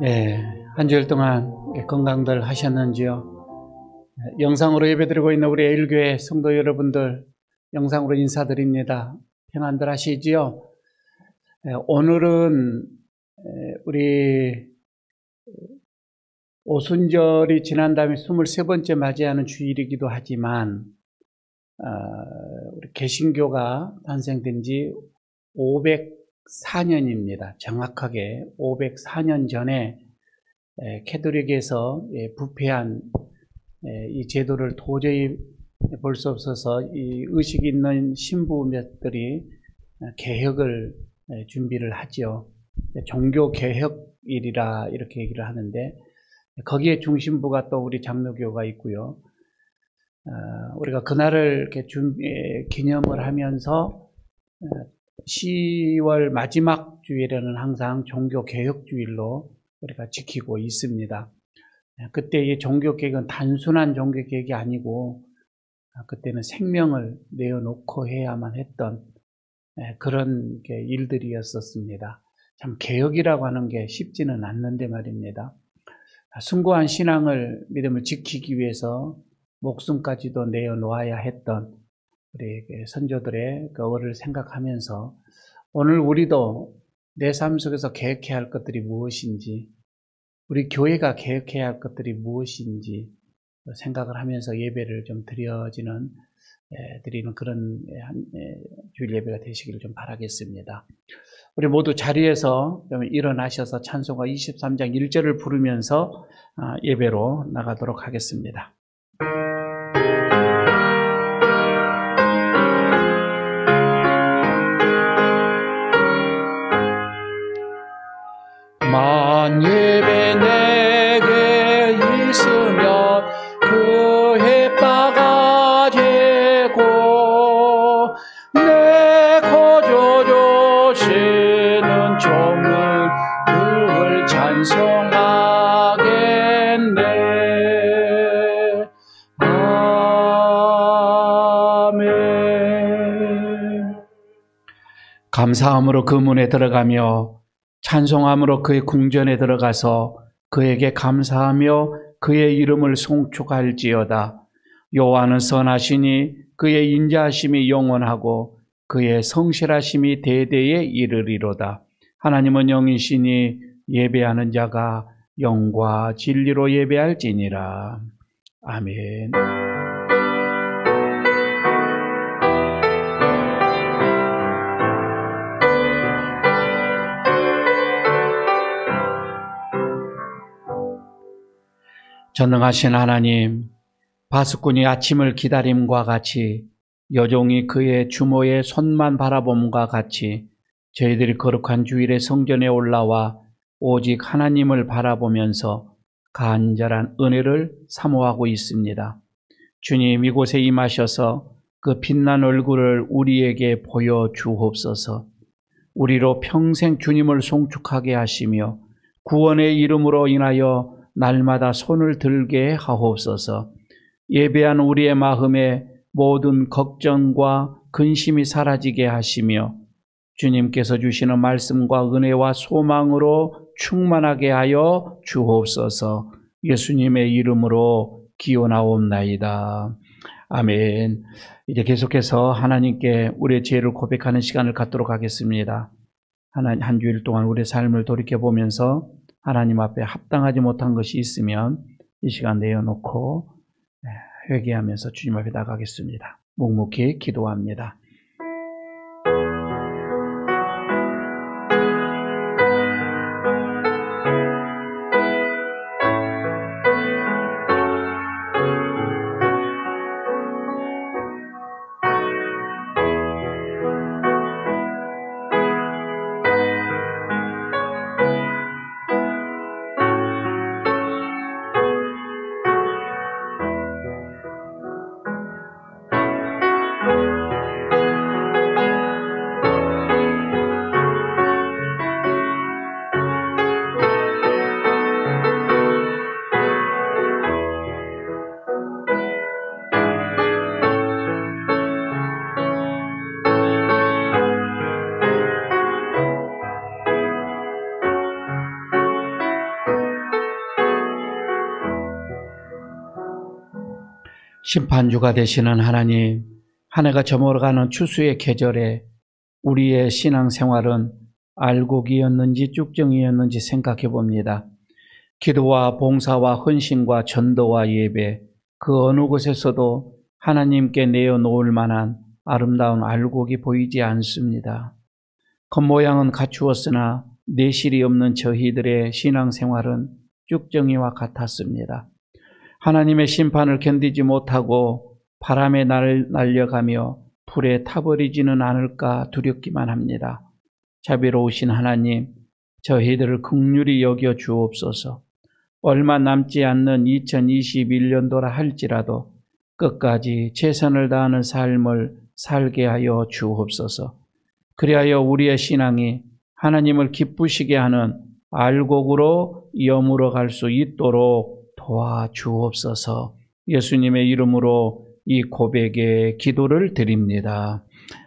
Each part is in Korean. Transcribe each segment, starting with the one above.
예, 한 주일 동안 건강들 하셨는지요? 영상으로 예배드리고 있는 우리 에일교회 성도 여러분들 영상으로 인사드립니다. 평안들 하시지요? 오늘은 우리 오순절이 지난 다음에 23번째 맞이하는 주일이기도 하지만 우리 개신교가 탄생된 지 504년입니다. 정확하게 504년 전에 캐톨릭에서 부패한 이 제도를 도저히 볼 수 없어서 이 의식 있는 신부몇들이 개혁을 준비를 하죠. 종교개혁일이라 이렇게 얘기를 하는데 거기에 중심부가 또 우리 장로교가 있고요. 우리가 그날을 이렇게 기념을 하면서 10월 마지막 주일에는 항상 종교개혁주일로 우리가 지키고 있습니다. 그때 이 종교개혁은 단순한 종교개혁이 아니고 그때는 생명을 내어놓고 해야만 했던 그런 일들이었었습니다. 참 개혁이라고 하는 게 쉽지는 않는데 말입니다. 숭고한 신앙을, 믿음을 지키기 위해서 목숨까지도 내어놓아야 했던 우리 선조들의 그 어를 생각하면서 오늘 우리도 내 삶 속에서 개혁해야 할 것들이 무엇인지, 우리 교회가 개혁해야 할 것들이 무엇인지 생각을 하면서 예배를 좀 드리는 그런 주일 예배가 되시기를 좀 바라겠습니다. 우리 모두 자리에서 일어나셔서 찬송가 23장 1절을 부르면서 예배로 나가도록 하겠습니다. 만 예배 내게 있으면 그 해바가 되고 내 거저 되시는 종을 늘 찬송하겠네. 아멘. 감사함으로 그 문에 들어가며 찬송함으로 그의 궁전에 들어가서 그에게 감사하며 그의 이름을 송축할지어다. 여호와는 선하시니 그의 인자하심이 영원하고 그의 성실하심이 대대에 이르리로다. 하나님은 영이시니 예배하는 자가 영과 진리로 예배할지니라. 아멘. 전능하신 하나님, 바스꾼이 아침을 기다림과 같이 여종이 그의 주모의 손만 바라봄과 같이 저희들이 거룩한 주일의 성전에 올라와 오직 하나님을 바라보면서 간절한 은혜를 사모하고 있습니다. 주님, 이곳에 임하셔서 그 빛난 얼굴을 우리에게 보여주옵소서. 우리로 평생 주님을 송축하게 하시며 구원의 이름으로 인하여 날마다 손을 들게 하옵소서. 예배한 우리의 마음에 모든 걱정과 근심이 사라지게 하시며 주님께서 주시는 말씀과 은혜와 소망으로 충만하게 하여 주옵소서. 예수님의 이름으로 기원하옵나이다. 아멘. 이제 계속해서 하나님께 우리의 죄를 고백하는 시간을 갖도록 하겠습니다. 한 주일 동안 우리의 삶을 돌이켜보면서 하나님 앞에 합당하지 못한 것이 있으면 이 시간 내어놓고 회개하면서 주님 앞에 나가겠습니다. 묵묵히 기도합니다. 심판주가 되시는 하나님, 한 해가 저물어가는 추수의 계절에 우리의 신앙생활은 알곡이었는지 쭉정이었는지 생각해 봅니다. 기도와 봉사와 헌신과 전도와 예배, 그 어느 곳에서도 하나님께 내어놓을 만한 아름다운 알곡이 보이지 않습니다. 겉모양은 갖추었으나 내실이 없는 저희들의 신앙생활은 쭉정이와 같았습니다. 하나님의 심판을 견디지 못하고 바람에 날려가며 불에 타버리지는 않을까 두렵기만 합니다. 자비로우신 하나님, 저희들을 긍휼히 여겨 주옵소서. 얼마 남지 않는 2021년도라 할지라도 끝까지 최선을 다하는 삶을 살게 하여 주옵소서. 그리하여 우리의 신앙이 하나님을 기쁘시게 하는 알곡으로 여물어 갈 수 있도록 도와주옵소서. 예수님의 이름으로 이 고백의 기도를 드립니다.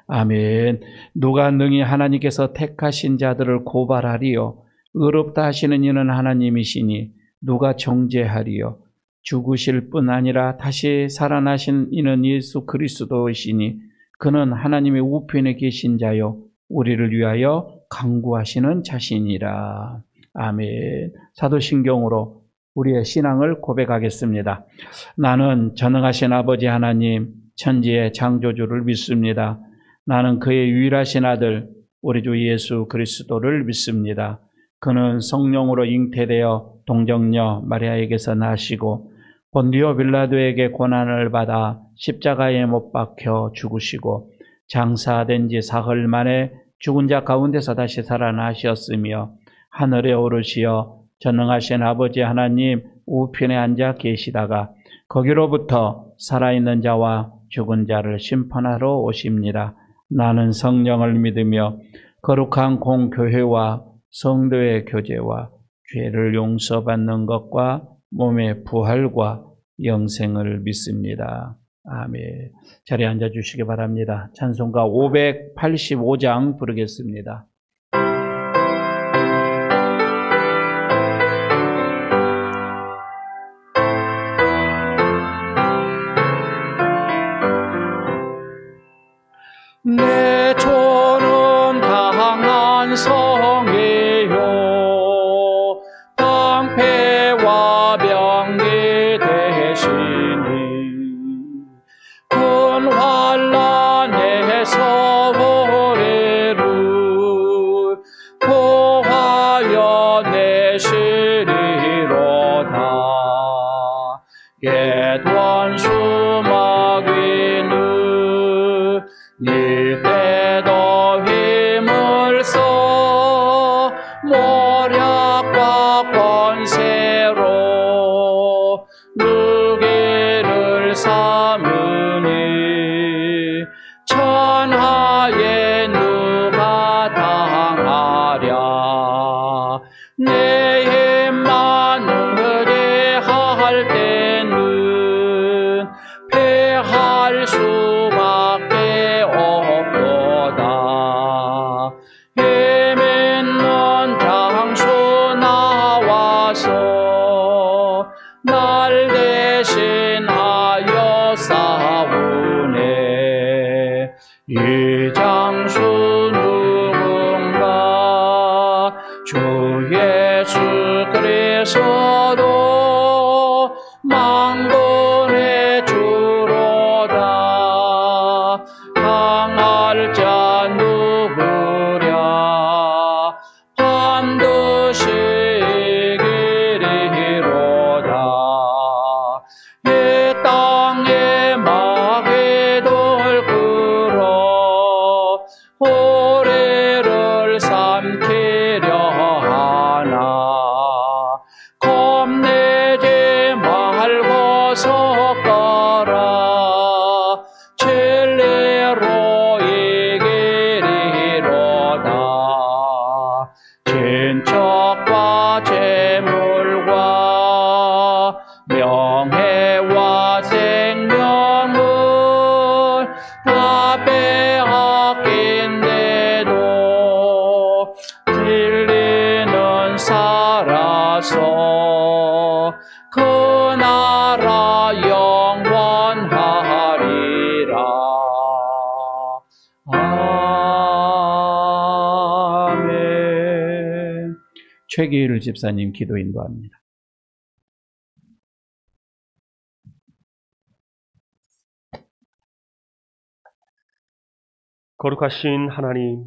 아멘. 누가 능히 하나님께서 택하신 자들을 고발하리요? 의롭다 하시는 이는 하나님이시니 누가 정죄하리요? 죽으실 뿐 아니라 다시 살아나신 이는 예수 그리스도이시니 그는 하나님의 우편에 계신 자요 우리를 위하여 간구하시는 자신이라. 아멘. 사도신경으로 우리의 신앙을 고백하겠습니다. 나는 전능하신 아버지 하나님 천지의 창조주를 믿습니다. 나는 그의 유일하신 아들 우리 주 예수 그리스도를 믿습니다. 그는 성령으로 잉태되어 동정녀 마리아에게서 나시고 본디오 빌라도에게 고난을 받아 십자가에 못 박혀 죽으시고 장사된 지 사흘 만에 죽은 자 가운데서 다시 살아나셨으며 하늘에 오르시어 전능하신 아버지 하나님 우편에 앉아 계시다가 거기로부터 살아있는 자와 죽은 자를 심판하러 오십니다. 나는 성령을 믿으며 거룩한 공교회와 성도의 교제와 죄를 용서받는 것과 몸의 부활과 영생을 믿습니다. 아멘. 자리에 앉아주시기 바랍니다. 찬송가 585장 부르겠습니다. 내 조는 강한 성이요 방패와 병기 되시니 큰 환난에서 우리를 구하여 내시리로다. 옛원 수막이는 이때도 힘을 써 모략과 권세로 무게를 삼으니 천하에 누가 당하랴. 내 힘만 의뢰할 때는 패할 수밖에 없도다. 힘있는 장수 나와서 날 대신하여 싸우네. 이 장수 누군가? 주 예수 그리스도 만군의 주로다. 당할 자 누구랴? 반드시 이기리로다. 이 땅에 마귀들 끌어 우리를 삼키려 하나. 겁내지 말고 섰거라. 진리로 이기리로다. 친척과 재물과 명예와 생명을 다 빼앗긴데도 진리는 살아서 그 나라 영원하리라. 최기율 집사님 기도 인도합니다. 거룩하신 하나님,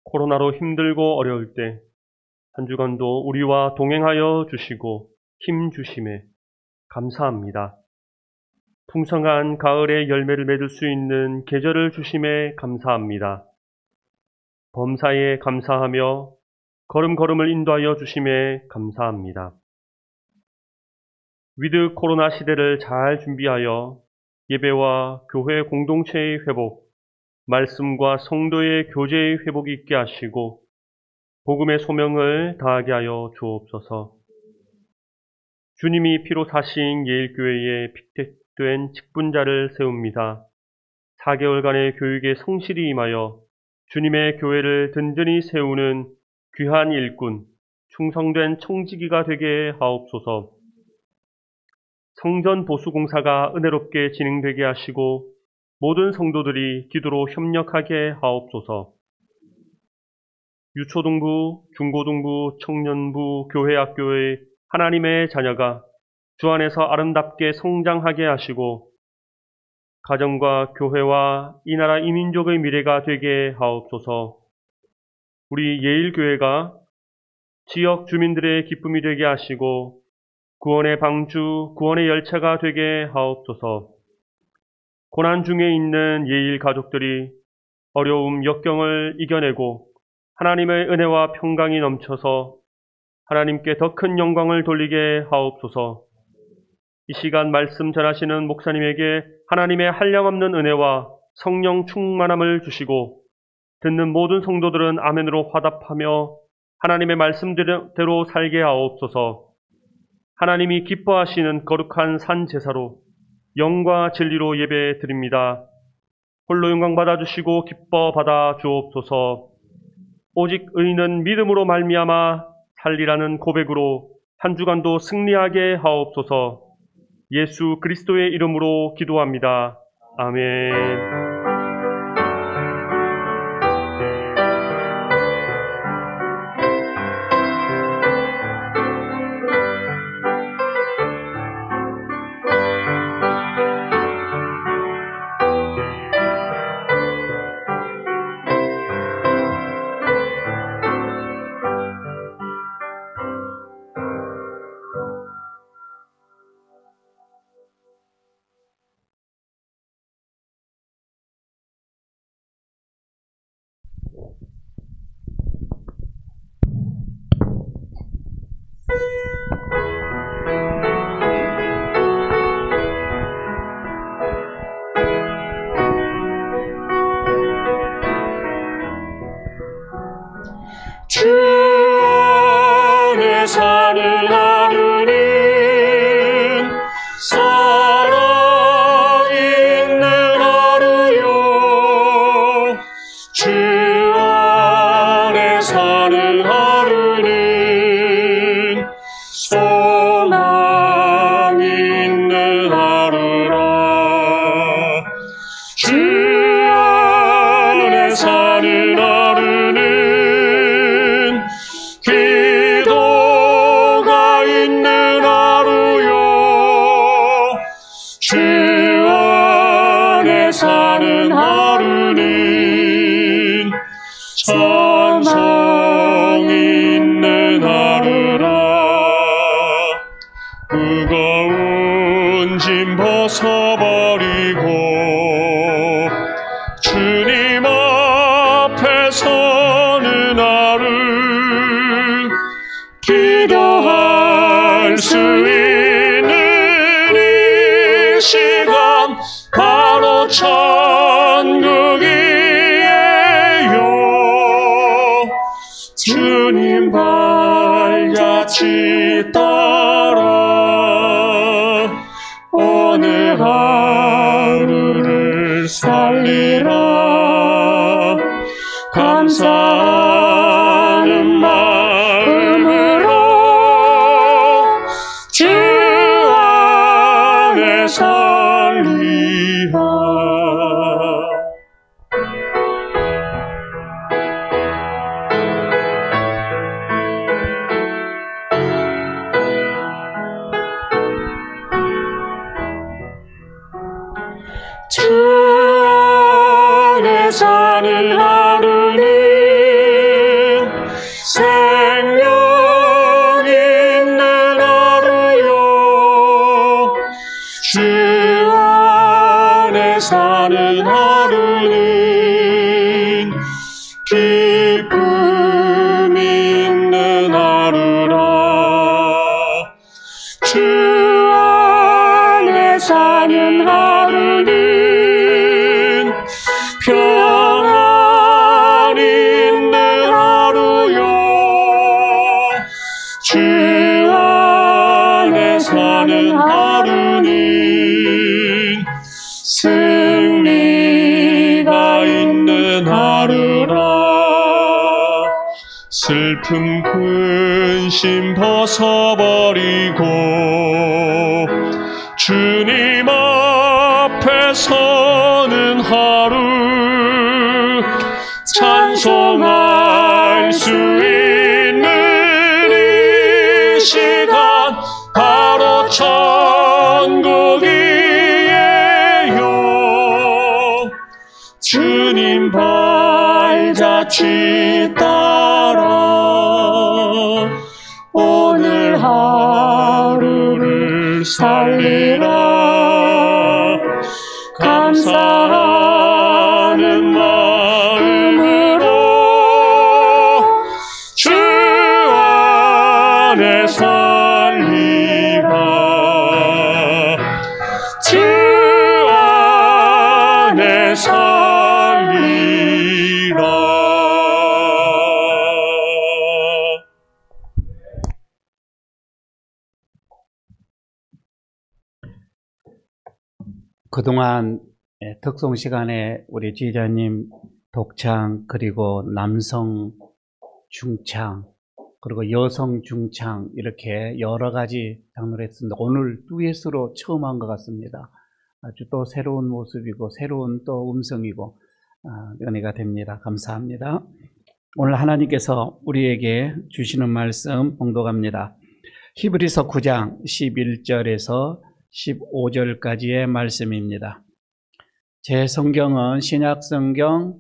코로나로 힘들고 어려울 때 한 주간도 우리와 동행하여 주시고 힘 주심에 감사합니다. 풍성한 가을의 열매를 맺을 수 있는 계절을 주심에 감사합니다. 범사에 감사하며 걸음걸음을 인도하여 주심에 감사합니다. 위드 코로나 시대를 잘 준비하여 예배와 교회 공동체의 회복, 말씀과 성도의 교제의 회복이 있게 하시고 복음의 소명을 다하게 하여 주옵소서. 주님이 피로 사신 예일교회에 픽택된 직분자를 세웁니다. 4개월간의 교육에 성실히 임하여 주님의 교회를 든든히 세우는 귀한 일꾼, 충성된 청지기가 되게 하옵소서. 성전 보수공사가 은혜롭게 진행되게 하시고 모든 성도들이 기도로 협력하게 하옵소서. 유초등부, 중고등부, 청년부, 교회학교의 하나님의 자녀가 주 안에서 아름답게 성장하게 하시고 가정과 교회와 이 나라 이 민족의 미래가 되게 하옵소서. 우리 예일교회가 지역 주민들의 기쁨이 되게 하시고 구원의 방주, 구원의 열차가 되게 하옵소서. 고난 중에 있는 예일 가족들이 어려움, 역경을 이겨내고 하나님의 은혜와 평강이 넘쳐서 하나님께 더 큰 영광을 돌리게 하옵소서. 이 시간 말씀 전하시는 목사님에게 하나님의 한량없는 은혜와 성령 충만함을 주시고 듣는 모든 성도들은 아멘으로 화답하며 하나님의 말씀대로 살게 하옵소서. 하나님이 기뻐하시는 거룩한 산 제사로 영과 진리로 예배 드립니다. 홀로 영광 받아주시고 기뻐 받아 주옵소서. 오직 의인은 믿음으로 말미암아 살리라는 고백으로 한 주간도 승리하게 하옵소서. 예수 그리스도의 이름으로 기도합니다. 아멘. 주 안에 사는 하루는 살아있는 하루요. 주 안에 사는 하루는 소망 있는 하루라. 주 안에 사는 하루는 기도가 있는 하루요. 주 안에 사는 하루는 찬송 있는 하루라. 무거운 짐 벗어버리고 주님 앞에 서는 하루, 기도할 수 있는 이 시간 바로 천국이에요. 주님 발자취 따라 오늘 하루를 살리라. 감사하는 마음으로 주 안에 살리라. 사는 하루는 승리가 있는 하루라. 슬픔 근심 벗어버리고 주님 앞에 서는 하루, 찬송할 수 있는 이 시간 바로 천국이에요. 주님 발자취 따라 오늘 하루를 살리라. 감사하는 마음으로 주 안에 살리라. 주 안에 살리라. 그동안 특송 시간에 우리 지휘자님 독창, 그리고 남성 중창, 그리고 여성 중창, 이렇게 여러 가지 장르를 했습니다. 오늘 듀엣으로 처음 한 것 같습니다. 아주 또 새로운 모습이고 새로운 또 음성이고 은혜가 됩니다. 감사합니다. 오늘 하나님께서 우리에게 주시는 말씀 봉독합니다. 히브리서 9장 11절에서 15절까지의 말씀입니다. 제 성경은 신약성경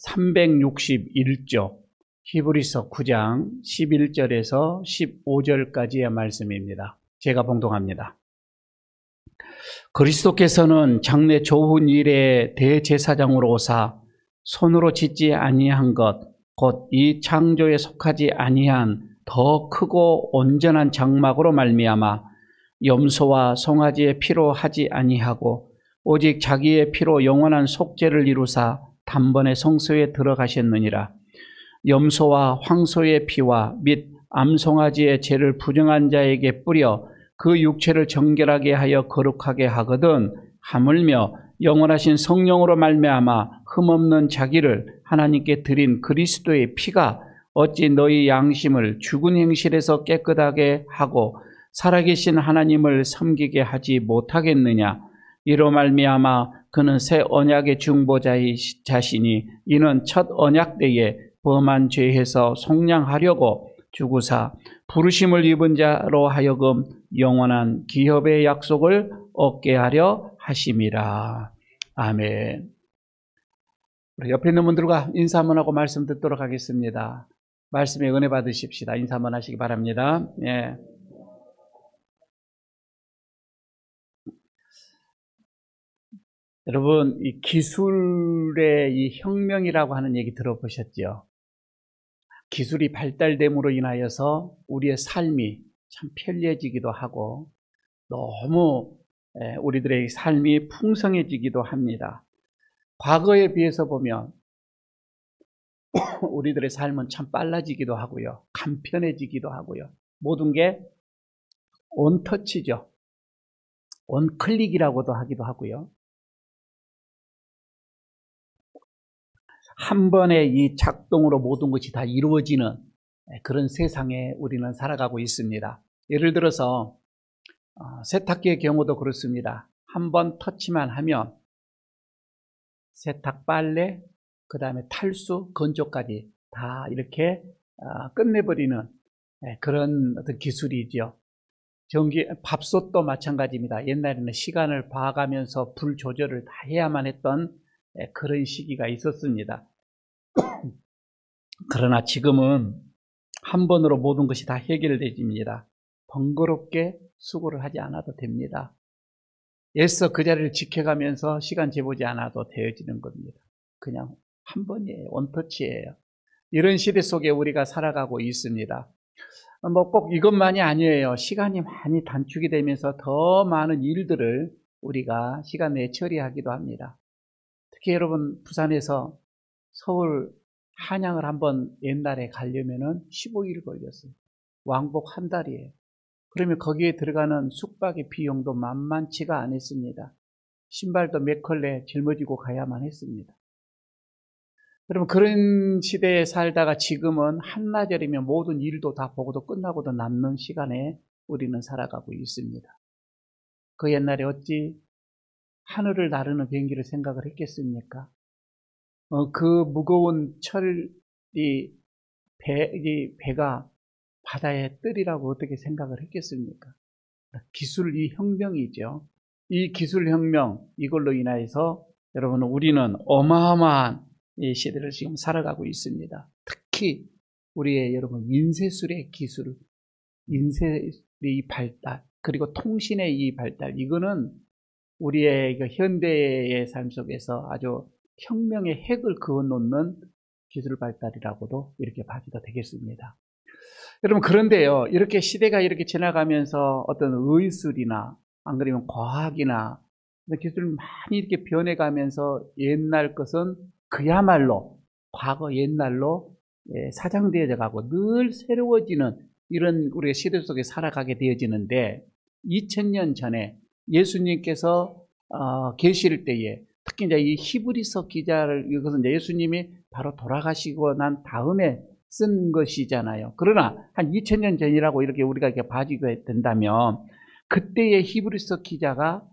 361쪽 히브리서 9장 11절에서 15절까지의 말씀입니다. 제가 봉독합니다. 그리스도께서는 장래 좋은 일의 대제사장으로 오사 손으로 짓지 아니한 것, 곧 이 창조에 속하지 아니한 더 크고 온전한 장막으로 말미암아 염소와 송아지의 피로 하지 아니하고 오직 자기의 피로 영원한 속죄를 이루사 단번에 성소에 들어가셨느니라. 염소와 황소의 피와 및 암송아지의 죄를 부정한 자에게 뿌려 그 육체를 정결하게 하여 거룩하게 하거든 하물며 영원하신 성령으로 말미암아 흠없는 자기를 하나님께 드린 그리스도의 피가 어찌 너희 양심을 죽은 행실에서 깨끗하게 하고 살아계신 하나님을 섬기게 하지 못하겠느냐. 이로 말미암아 그는 새 언약의 중보자이시니 이는 첫 언약 때에 범한 죄에서 속량하려고 죽으사 부르심을 입은 자로 하여금 영원한 기업의 약속을 얻게 하려 하심이라. 아멘. 우리 옆에 있는 분들과 인사 한번 하고 말씀 듣도록 하겠습니다. 말씀에 은혜 받으십시다. 인사 한번 하시기 바랍니다. 예. 여러분, 이 기술의 이 혁명이라고 하는 얘기 들어보셨죠? 기술이 발달됨으로 인하여서 우리의 삶이 참 편리해지기도 하고 너무 우리들의 삶이 풍성해지기도 합니다. 과거에 비해서 보면 우리들의 삶은 참 빨라지기도 하고요. 간편해지기도 하고요. 모든 게 원터치죠. 원클릭이라고도 하기도 하고요. 한 번의 이 작동으로 모든 것이 다 이루어지는 그런 세상에 우리는 살아가고 있습니다. 예를 들어서 세탁기의 경우도 그렇습니다. 한 번 터치만 하면 세탁, 빨래, 그 다음에 탈수, 건조까지 다 이렇게 끝내버리는 그런 어떤 기술이죠. 밥솥도 마찬가지입니다. 옛날에는 시간을 봐가면서 불 조절을 다 해야만 했던 그런 시기가 있었습니다. 그러나 지금은 한 번으로 모든 것이 다 해결되집니다. 번거롭게 수고를 하지 않아도 됩니다. 애써 그 자리를 지켜가면서 시간 재보지 않아도 되어지는 겁니다. 그냥 한 번이에요. 원터치예요. 이런 시대 속에 우리가 살아가고 있습니다. 뭐 꼭 이것만이 아니에요. 시간이 많이 단축이 되면서 더 많은 일들을 우리가 시간 내에 처리하기도 합니다. 특히 여러분 부산에서 서울 한양을 한번 옛날에 가려면은 15일 걸렸어요. 왕복 한 달이에요. 그러면 거기에 들어가는 숙박의 비용도 만만치가 않았습니다. 신발도 몇 컬레 짊어지고 가야만 했습니다. 여러분, 그런 시대에 살다가 지금은 한나절이면 모든 일도 다 보고도 끝나고도 남는 시간에 우리는 살아가고 있습니다. 그 옛날에 어찌 하늘을 나르는 비행기를 생각을 했겠습니까? 그 무거운 배가 바다에 뜨리라고 어떻게 생각을 했겠습니까? 기술 이 혁명이죠. 이 기술 혁명, 이걸로 인하여서 여러분, 우리는 어마어마한 이 시대를 지금 살아가고 있습니다. 특히 우리의 여러분 인쇄술의 기술, 인쇄의 발달, 그리고 통신의 이 발달, 이거는 우리의 현대의 삶 속에서 아주 혁명의 핵을 그어놓는 기술 발달이라고도 이렇게 봐도 되겠습니다. 여러분, 그런데요, 이렇게 시대가 이렇게 지나가면서 어떤 의술이나 안 그러면 과학이나 기술이 많이 이렇게 변해가면서 옛날 것은 그야말로 과거 옛날로 사장되어져 가고 늘 새로워지는 이런 우리가 시대 속에 살아가게 되어지는데, 2000년 전에 예수님께서 계실 때에 특히 이제 이 히브리서 기자를, 이것은 예수님이 바로 돌아가시고 난 다음에 쓴 것이잖아요. 그러나 한 2000년 전이라고 이렇게 우리가 이렇게 봐주게 된다면, 그때의 히브리서 기자가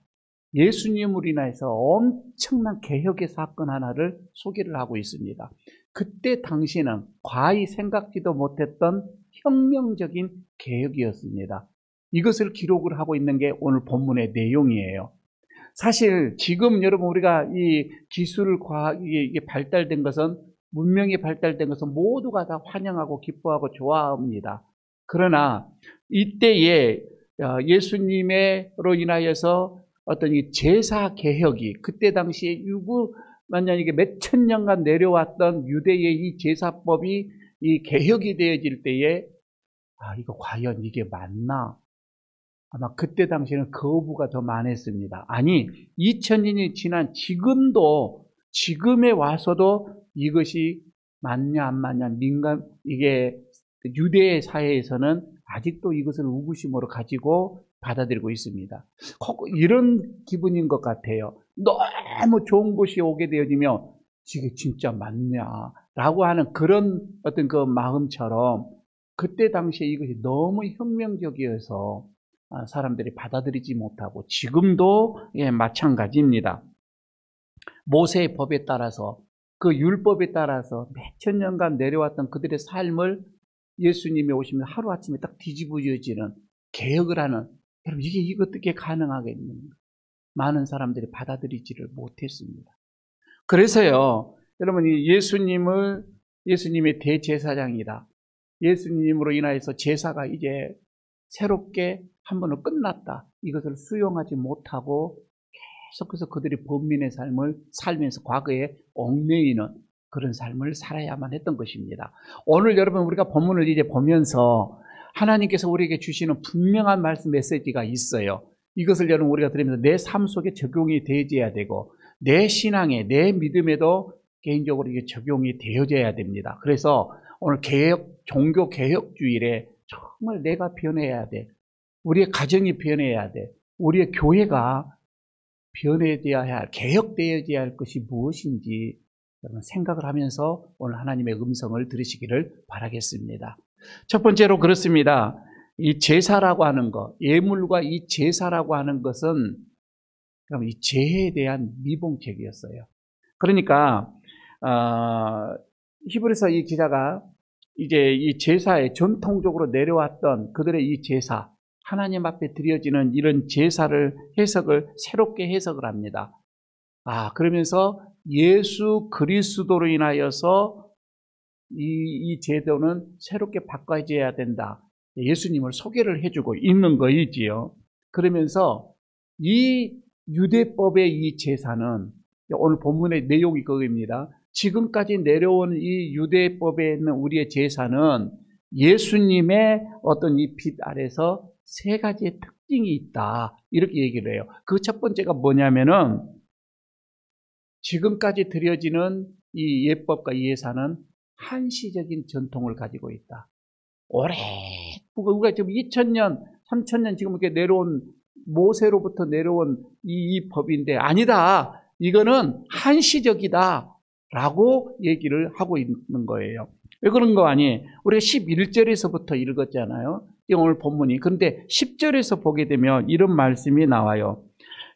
예수님으로 인해서 엄청난 개혁의 사건 하나를 소개를 하고 있습니다. 그때 당시는 과히 생각지도 못했던 혁명적인 개혁이었습니다. 이것을 기록을 하고 있는 게 오늘 본문의 내용이에요. 사실 지금 여러분 우리가 이 기술 과학이 이게 발달된 것은, 문명이 발달된 것은 모두가 다 환영하고 기뻐하고 좋아합니다. 그러나 이때에 예수님으로 인하여서 어떤 이 제사 개혁이, 그때 당시에 만약 이게 몇천 년간 내려왔던 유대의 이 제사법이 이 개혁이 되어질 때에, 이거 과연 이게 맞나? 아마 그때 당시에는 거부가 더 많았습니다. 아니, 2000년이 지난 지금도, 지금에 와서도 이것이 맞냐 안 맞냐, 이게 유대 사회에서는 아직도 이것을 의구심으로 가지고 받아들이고 있습니다. 이런 기분인 것 같아요. 너무 좋은 것이 오게 되어지면 이게 진짜 맞냐라고 하는 그런 어떤 그 마음처럼, 그때 당시에 이것이 너무 혁명적이어서 사람들이 받아들이지 못하고, 지금도 마찬가지입니다. 모세의 법에 따라서, 그 율법에 따라서 몇천 년간 내려왔던 그들의 삶을 예수님이 오시면 하루아침에 딱 뒤집어지는 개혁을 하는, 여러분 이게 어떻게 가능하겠습니까? 많은 사람들이 받아들이지를 못했습니다. 그래서요, 여러분 예수님의 대제사장이다, 예수님으로 인하여서 제사가 이제 새롭게 한 번은 끝났다, 이것을 수용하지 못하고 계속해서 그들이 범민의 삶을 살면서 과거에 얽매이는 그런 삶을 살아야만 했던 것입니다. 오늘 여러분 우리가 본문을 이제 보면서 하나님께서 우리에게 주시는 분명한 말씀 메시지가 있어요. 이것을 여러분 우리가 들으면서 내 삶 속에 적용이 되어져야 되고, 내 신앙에, 내 믿음에도 개인적으로 이게 적용이 되어져야 됩니다. 그래서 오늘 종교 개혁주일에 정말 내가 변해야 돼, 우리의 가정이 변해야 돼, 우리의 교회가 변해야 할, 개혁되어야 할 것이 무엇인지 여러분 생각을 하면서 오늘 하나님의 음성을 들으시기를 바라겠습니다. 첫 번째로 그렇습니다. 이 제사라고 하는 것, 예물과 이 제사라고 하는 것은 그럼 이 죄에 대한 미봉책이었어요. 그러니까 히브리서 이 기자가 이제 이 제사에 전통적으로 내려왔던 그들의 이 제사, 하나님 앞에 드려지는 이런 제사를 새롭게 해석을 합니다. 그러면서 예수 그리스도로 인하여서 이 제도는 새롭게 바꿔져야 된다, 예수님을 소개를 해주고 있는 거이지요. 그러면서 이 유대법의 이 제사는, 오늘 본문의 내용이 그겁니다. 지금까지 내려온 이 유대법에 있는 우리의 제사는 예수님의 어떤 이 빛 아래서 세 가지의 특징이 있다, 이렇게 얘기를 해요. 그 첫 번째가 뭐냐면은, 지금까지 드려지는 이 예법과 이 예사는 한시적인 전통을 가지고 있다. 우리가 지금 2000년, 3000년 지금 이렇게 내려온 모세로부터 내려온 이 법인데 아니다. 이거는 한시적이다. 라고 얘기를 하고 있는 거예요. 왜 그런 거 아니? 우리가 11절에서부터 읽었잖아요. 오늘 본문이. 그런데 10절에서 보게 되면 이런 말씀이 나와요.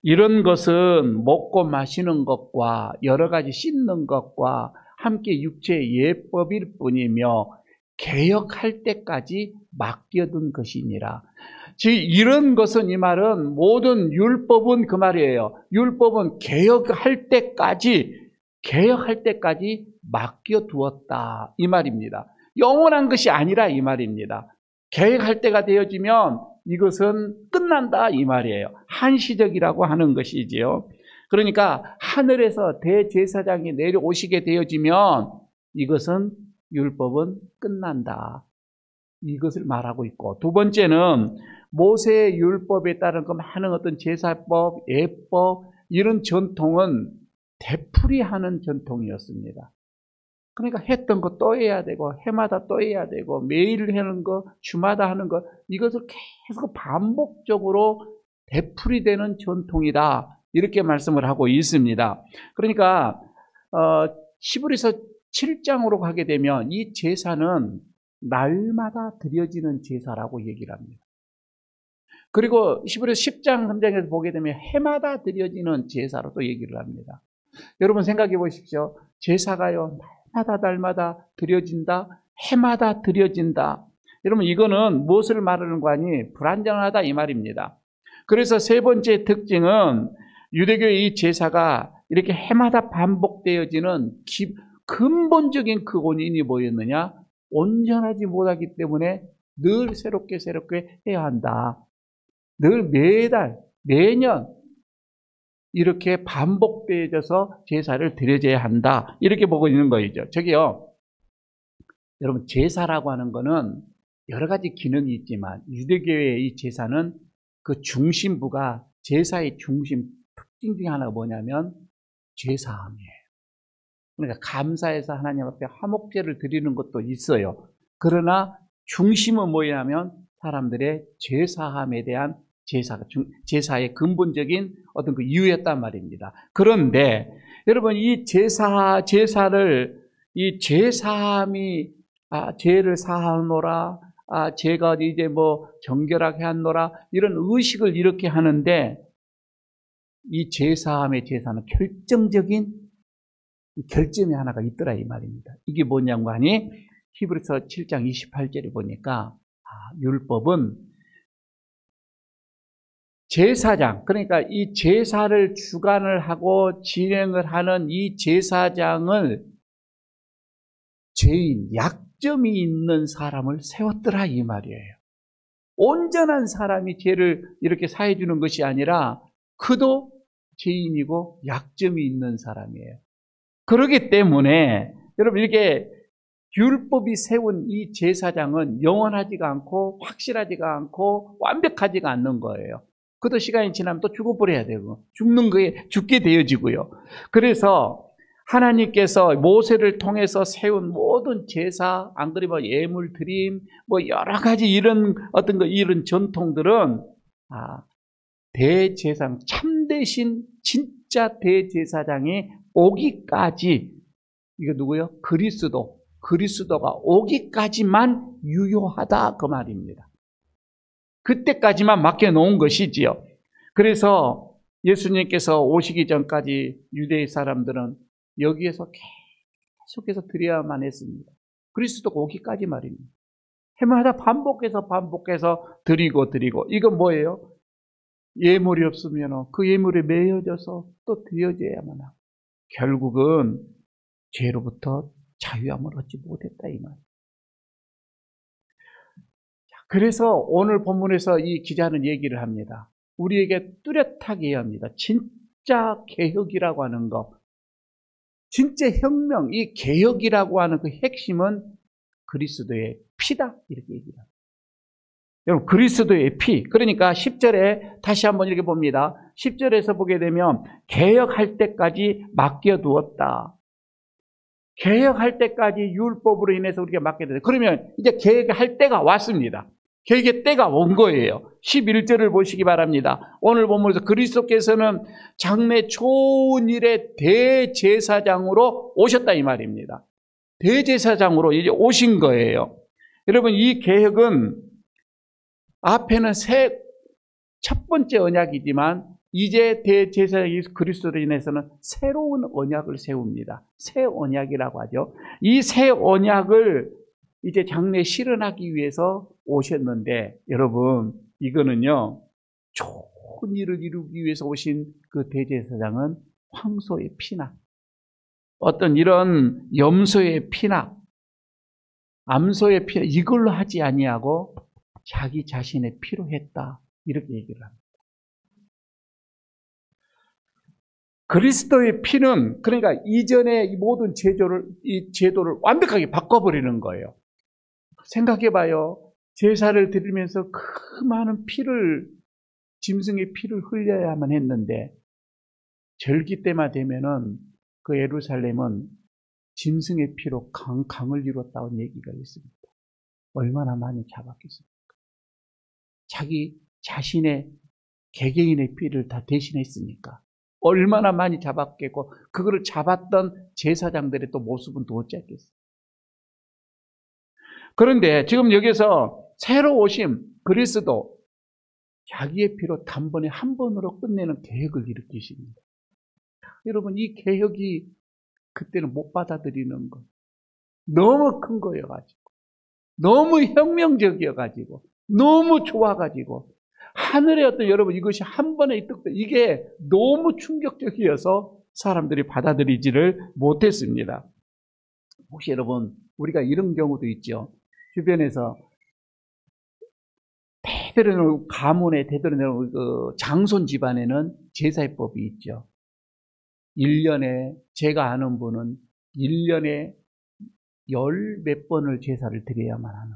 이런 것은 먹고 마시는 것과 여러 가지 씻는 것과 함께 육체의 예법일 뿐이며 개혁할 때까지 맡겨둔 것이니라. 즉 이런 것은 이 말은 모든 율법은 그 말이에요. 율법은 개혁할 때까지 맡겨두었다 이 말입니다. 영원한 것이 아니라 이 말입니다. 개혁할 때가 되어지면 이것은 끝난다 이 말이에요. 한시적이라고 하는 것이지요. 그러니까 하늘에서 대제사장이 내려오시게 되어지면 이것은 율법은 끝난다. 이것을 말하고 있고, 두 번째는 모세의 율법에 따른 그 많은 어떤 제사법, 예법 이런 전통은 되풀이하는 전통이었습니다. 그러니까 했던 거 또 해야 되고 해마다 또 해야 되고 매일 하는 거 주마다 하는 거 이것을 계속 반복적으로 되풀이되는 전통이다 이렇게 말씀을 하고 있습니다. 그러니까 히브리서 7장으로 가게 되면 이 제사는 날마다 드려지는 제사라고 얘기를 합니다. 그리고 히브리서 10장 3장에서 보게 되면 해마다 드려지는 제사로 또 얘기를 합니다. 여러분 생각해 보십시오. 제사가요 날마다 드려진다, 해마다 드려진다. 여러분 이거는 무엇을 말하는 거 아니? 불완전하다 이 말입니다. 그래서 세 번째 특징은 유대교의 이 제사가 이렇게 해마다 반복되어지는 근본적인 그 원인이 뭐였느냐? 온전하지 못하기 때문에 늘 새롭게 해야 한다. 늘 매달, 매년 이렇게 반복되어져서 제사를 드려져야 한다. 이렇게 보고 있는 거죠. 저기요, 여러분 제사라고 하는 거는 여러 가지 기능이 있지만 유대교의 이 제사는 그 중심부가 제사의 중심 특징 중에 하나가 뭐냐면 제사함이에요. 그러니까 감사해서 하나님 앞에 화목제를 드리는 것도 있어요. 그러나 중심은 뭐냐면 사람들의 제사함에 대한 제사의 근본적인 어떤 그 이유였단 말입니다. 그런데 여러분 이 제사를 이 제사함이 죄를 사하노라, 제가 이제 뭐 정결하게 하노라 이런 의식을 이렇게 하는데 이 제사함의 제사는 결정적인 결점이 하나가 있더라 이 말입니다. 이게 뭐냐고 하니 히브리서 7장 28절에 보니까 율법은 제사장, 그러니까 이 제사를 주관을 하고 진행을 하는 이 제사장을 죄인, 약점이 있는 사람을 세웠더라 이 말이에요. 온전한 사람이 죄를 이렇게 사해주는 것이 아니라 그도 죄인이고 약점이 있는 사람이에요. 그렇기 때문에 여러분 이렇게 율법이 세운 이 제사장은 영원하지가 않고 확실하지가 않고 완벽하지가 않는 거예요. 그것도 시간이 지나면 또 죽어버려야 되고 죽는 거에 죽게 되어지고요. 그래서 하나님께서 모세를 통해서 세운 모든 제사, 안 그러면 예물 드림, 뭐 여러 가지 이런 어떤 이런 전통들은 대제사장, 참되신 진짜 대제사장이 오기까지, 이거 누구요? 그리스도가 오기까지만 유효하다 그 말입니다. 그때까지만 맡겨놓은 것이지요. 그래서 예수님께서 오시기 전까지 유대 사람들은 여기에서 계속해서 드려야만 했습니다. 그리스도가 오기까지 말입니다. 해마다 반복해서 드리고 이건 뭐예요? 예물이 없으면 그 예물에 매여져서 또 드려져야만 하고 결국은 죄로부터 자유함을 얻지 못했다 이 말이에요. 그래서 오늘 본문에서 이 기자는 얘기를 합니다. 우리에게 뚜렷하게 합니다. 진짜 개혁이라고 하는 것, 진짜 혁명, 이 개혁이라고 하는 그 핵심은 그리스도의 피다 이렇게 얘기합니다. 여러분 그리스도의 피, 그러니까 10절에 다시 한번 이렇게 봅니다. 10절에서 보게 되면 개혁할 때까지 맡겨두었다. 개혁할 때까지 율법으로 인해서 우리가 맡겨두었다. 그러면 이제 개혁할 때가 왔습니다. 개혁의 때가 온 거예요. 11절을 보시기 바랍니다. 오늘 본문에서 그리스도께서는 장래 좋은 일의 대제사장으로 오셨다 이 말입니다. 대제사장으로 이제 오신 거예요. 여러분, 이 개혁은 앞에는 첫 번째 언약이지만 이제 대제사장 예수 그리스도로 인해서는 새로운 언약을 세웁니다. 새 언약이라고 하죠. 이 새 언약을 이제 장래에 실현하기 위해서 오셨는데, 여러분, 이거는요, 좋은 일을 이루기 위해서 오신 그 대제사장은 황소의 피나 어떤 이런 염소의 피나 암소의 피나 이걸로 하지 아니하고 자기 자신의 피로 했다, 이렇게 얘기를 합니다. 그리스도의 피는 그러니까 이전의 이 모든 이 제도를 완벽하게 바꿔버리는 거예요. 생각해봐요. 제사를 드리면서 그 많은 피를, 짐승의 피를 흘려야만 했는데 절기 때만 되면은 그 예루살렘은 짐승의 피로 강을 이뤘다는 얘기가 있습니다. 얼마나 많이 잡았겠습니까? 자기 자신의 개개인의 피를 다 대신했으니까 얼마나 많이 잡았겠고, 그거를 잡았던 제사장들의 또 모습은 더 어찌했겠어요. 그런데 지금 여기서 새로 오신 그리스도, 자기의 피로 단번에 한 번으로 끝내는 개혁을 일으키십니다. 여러분, 이 개혁이 그때는 못 받아들이는 것, 너무 큰 거여가지고, 너무 혁명적이어가지고, 너무 좋아가지고, 하늘의 어떤, 여러분, 이것이 한 번에 이게 너무 충격적이어서 사람들이 받아들이지를 못했습니다. 혹시 여러분, 우리가 이런 경우도 있죠. 주변에서 대대로 가문에 대대로 그 장손 집안에는 제사법이 있죠. 1년에, 제가 아는 분은 1년에 10몇 번을 제사를 드려야만 하는.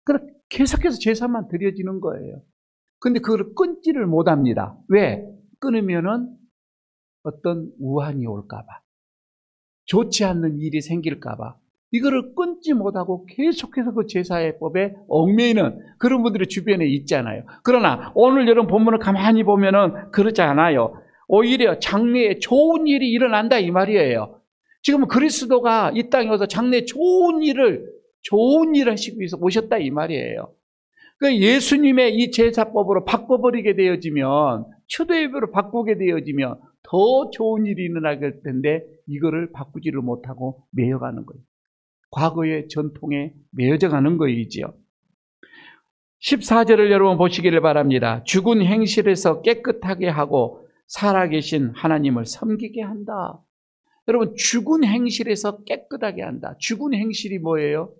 그럼 계속해서 제사만 드려지는 거예요. 근데 그걸 끊지를 못합니다. 왜? 끊으면은 어떤 우환이 올까봐, 좋지 않는 일이 생길까봐 이거를 끊지 못하고 계속해서 그 제사법에 얽매이는 그런 분들이 주변에 있잖아요. 그러나 오늘 여러분 본문을 가만히 보면은 그렇지 않아요. 오히려 장래에 좋은 일이 일어난다 이 말이에요. 지금 그리스도가 이 땅에 와서 장래에 좋은 일을 하시기 위해서 오셨다 이 말이에요. 그 예수님의 이 제사법으로 바꿔버리게 되어지면, 초대예배로 바꾸게 되어지면 더 좋은 일이 일어나게 될 텐데 이거를 바꾸지를 못하고 매여가는 거예요. 과거의 전통에 매여져 가는 거이지요. 14절을 여러분 보시기를 바랍니다. 죽은 행실에서 깨끗하게 하고 살아계신 하나님을 섬기게 한다. 여러분, 죽은 행실에서 깨끗하게 한다. 죽은 행실이 뭐예요?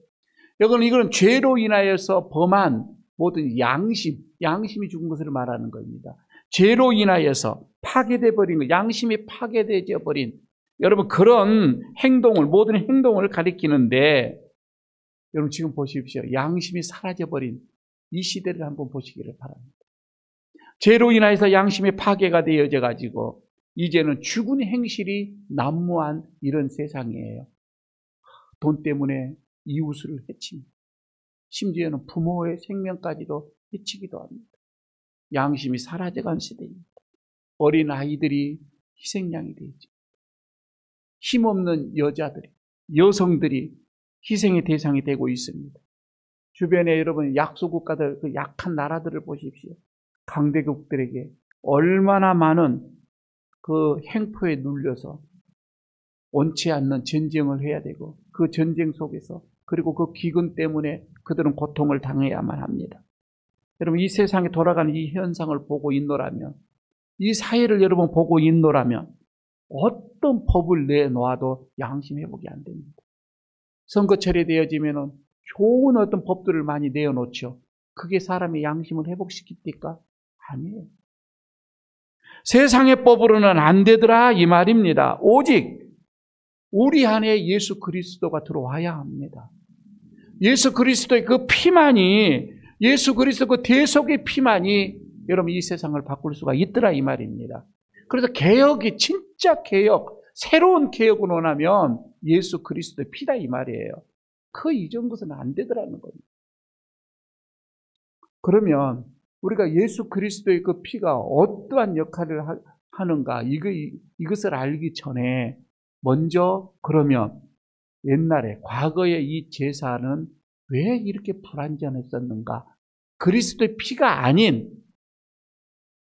이거는 죄로 인하여서 범한 모든 양심이 죽은 것을 말하는 겁니다. 죄로 인하여서 파괴돼 버린 것, 양심이 파괴되어 버린, 여러분, 그런 행동을, 모든 행동을 가리키는데, 여러분 지금 보십시오. 양심이 사라져버린 이 시대를 한번 보시기를 바랍니다. 죄로 인하여서 양심이 파괴가 되어져 가지고 이제는 죽은 행실이 난무한 이런 세상이에요. 돈 때문에 이웃을 해칩니다. 심지어는 부모의 생명까지도 해치기도 합니다. 양심이 사라져간 시대입니다. 어린 아이들이 희생양이 되죠. 힘없는 여자들이, 여성들이 희생의 대상이 되고 있습니다. 주변에 여러분 약소국가들, 그 약한 나라들을 보십시오. 강대국들에게 얼마나 많은 그 행포에 눌려서 원치 않는 전쟁을 해야 되고, 그 전쟁 속에서, 그리고 그 기근 때문에 그들은 고통을 당해야만 합니다. 여러분, 이 세상에 돌아가는 이 현상을 보고 있노라면, 이 사회를 여러분 보고 있노라면 어떤 법을 내놓아도 양심 회복이 안 됩니다. 선거철이 되어지면은 좋은 어떤 법들을 많이 내어놓죠. 그게 사람의 양심을 회복시킵니까? 아니에요. 세상의 법으로는 안 되더라 이 말입니다. 오직 우리 안에 예수 그리스도가 들어와야 합니다. 예수 그리스도의 그 피만이, 예수 그리스도 그 대속의 피만이 여러분 이 세상을 바꿀 수가 있더라 이 말입니다. 그래서 개혁이, 진짜 개혁, 새로운 개혁을 원하면 예수 그리스도의 피다 이 말이에요. 그 이전 것은 안 되더라는 겁니다. 그러면 우리가 예수 그리스도의 그 피가 어떠한 역할을 하는가 이것을 알기 전에 먼저 그러면 옛날에 과거에 이 제사는 왜 이렇게 불완전했었는가? 그리스도의 피가 아닌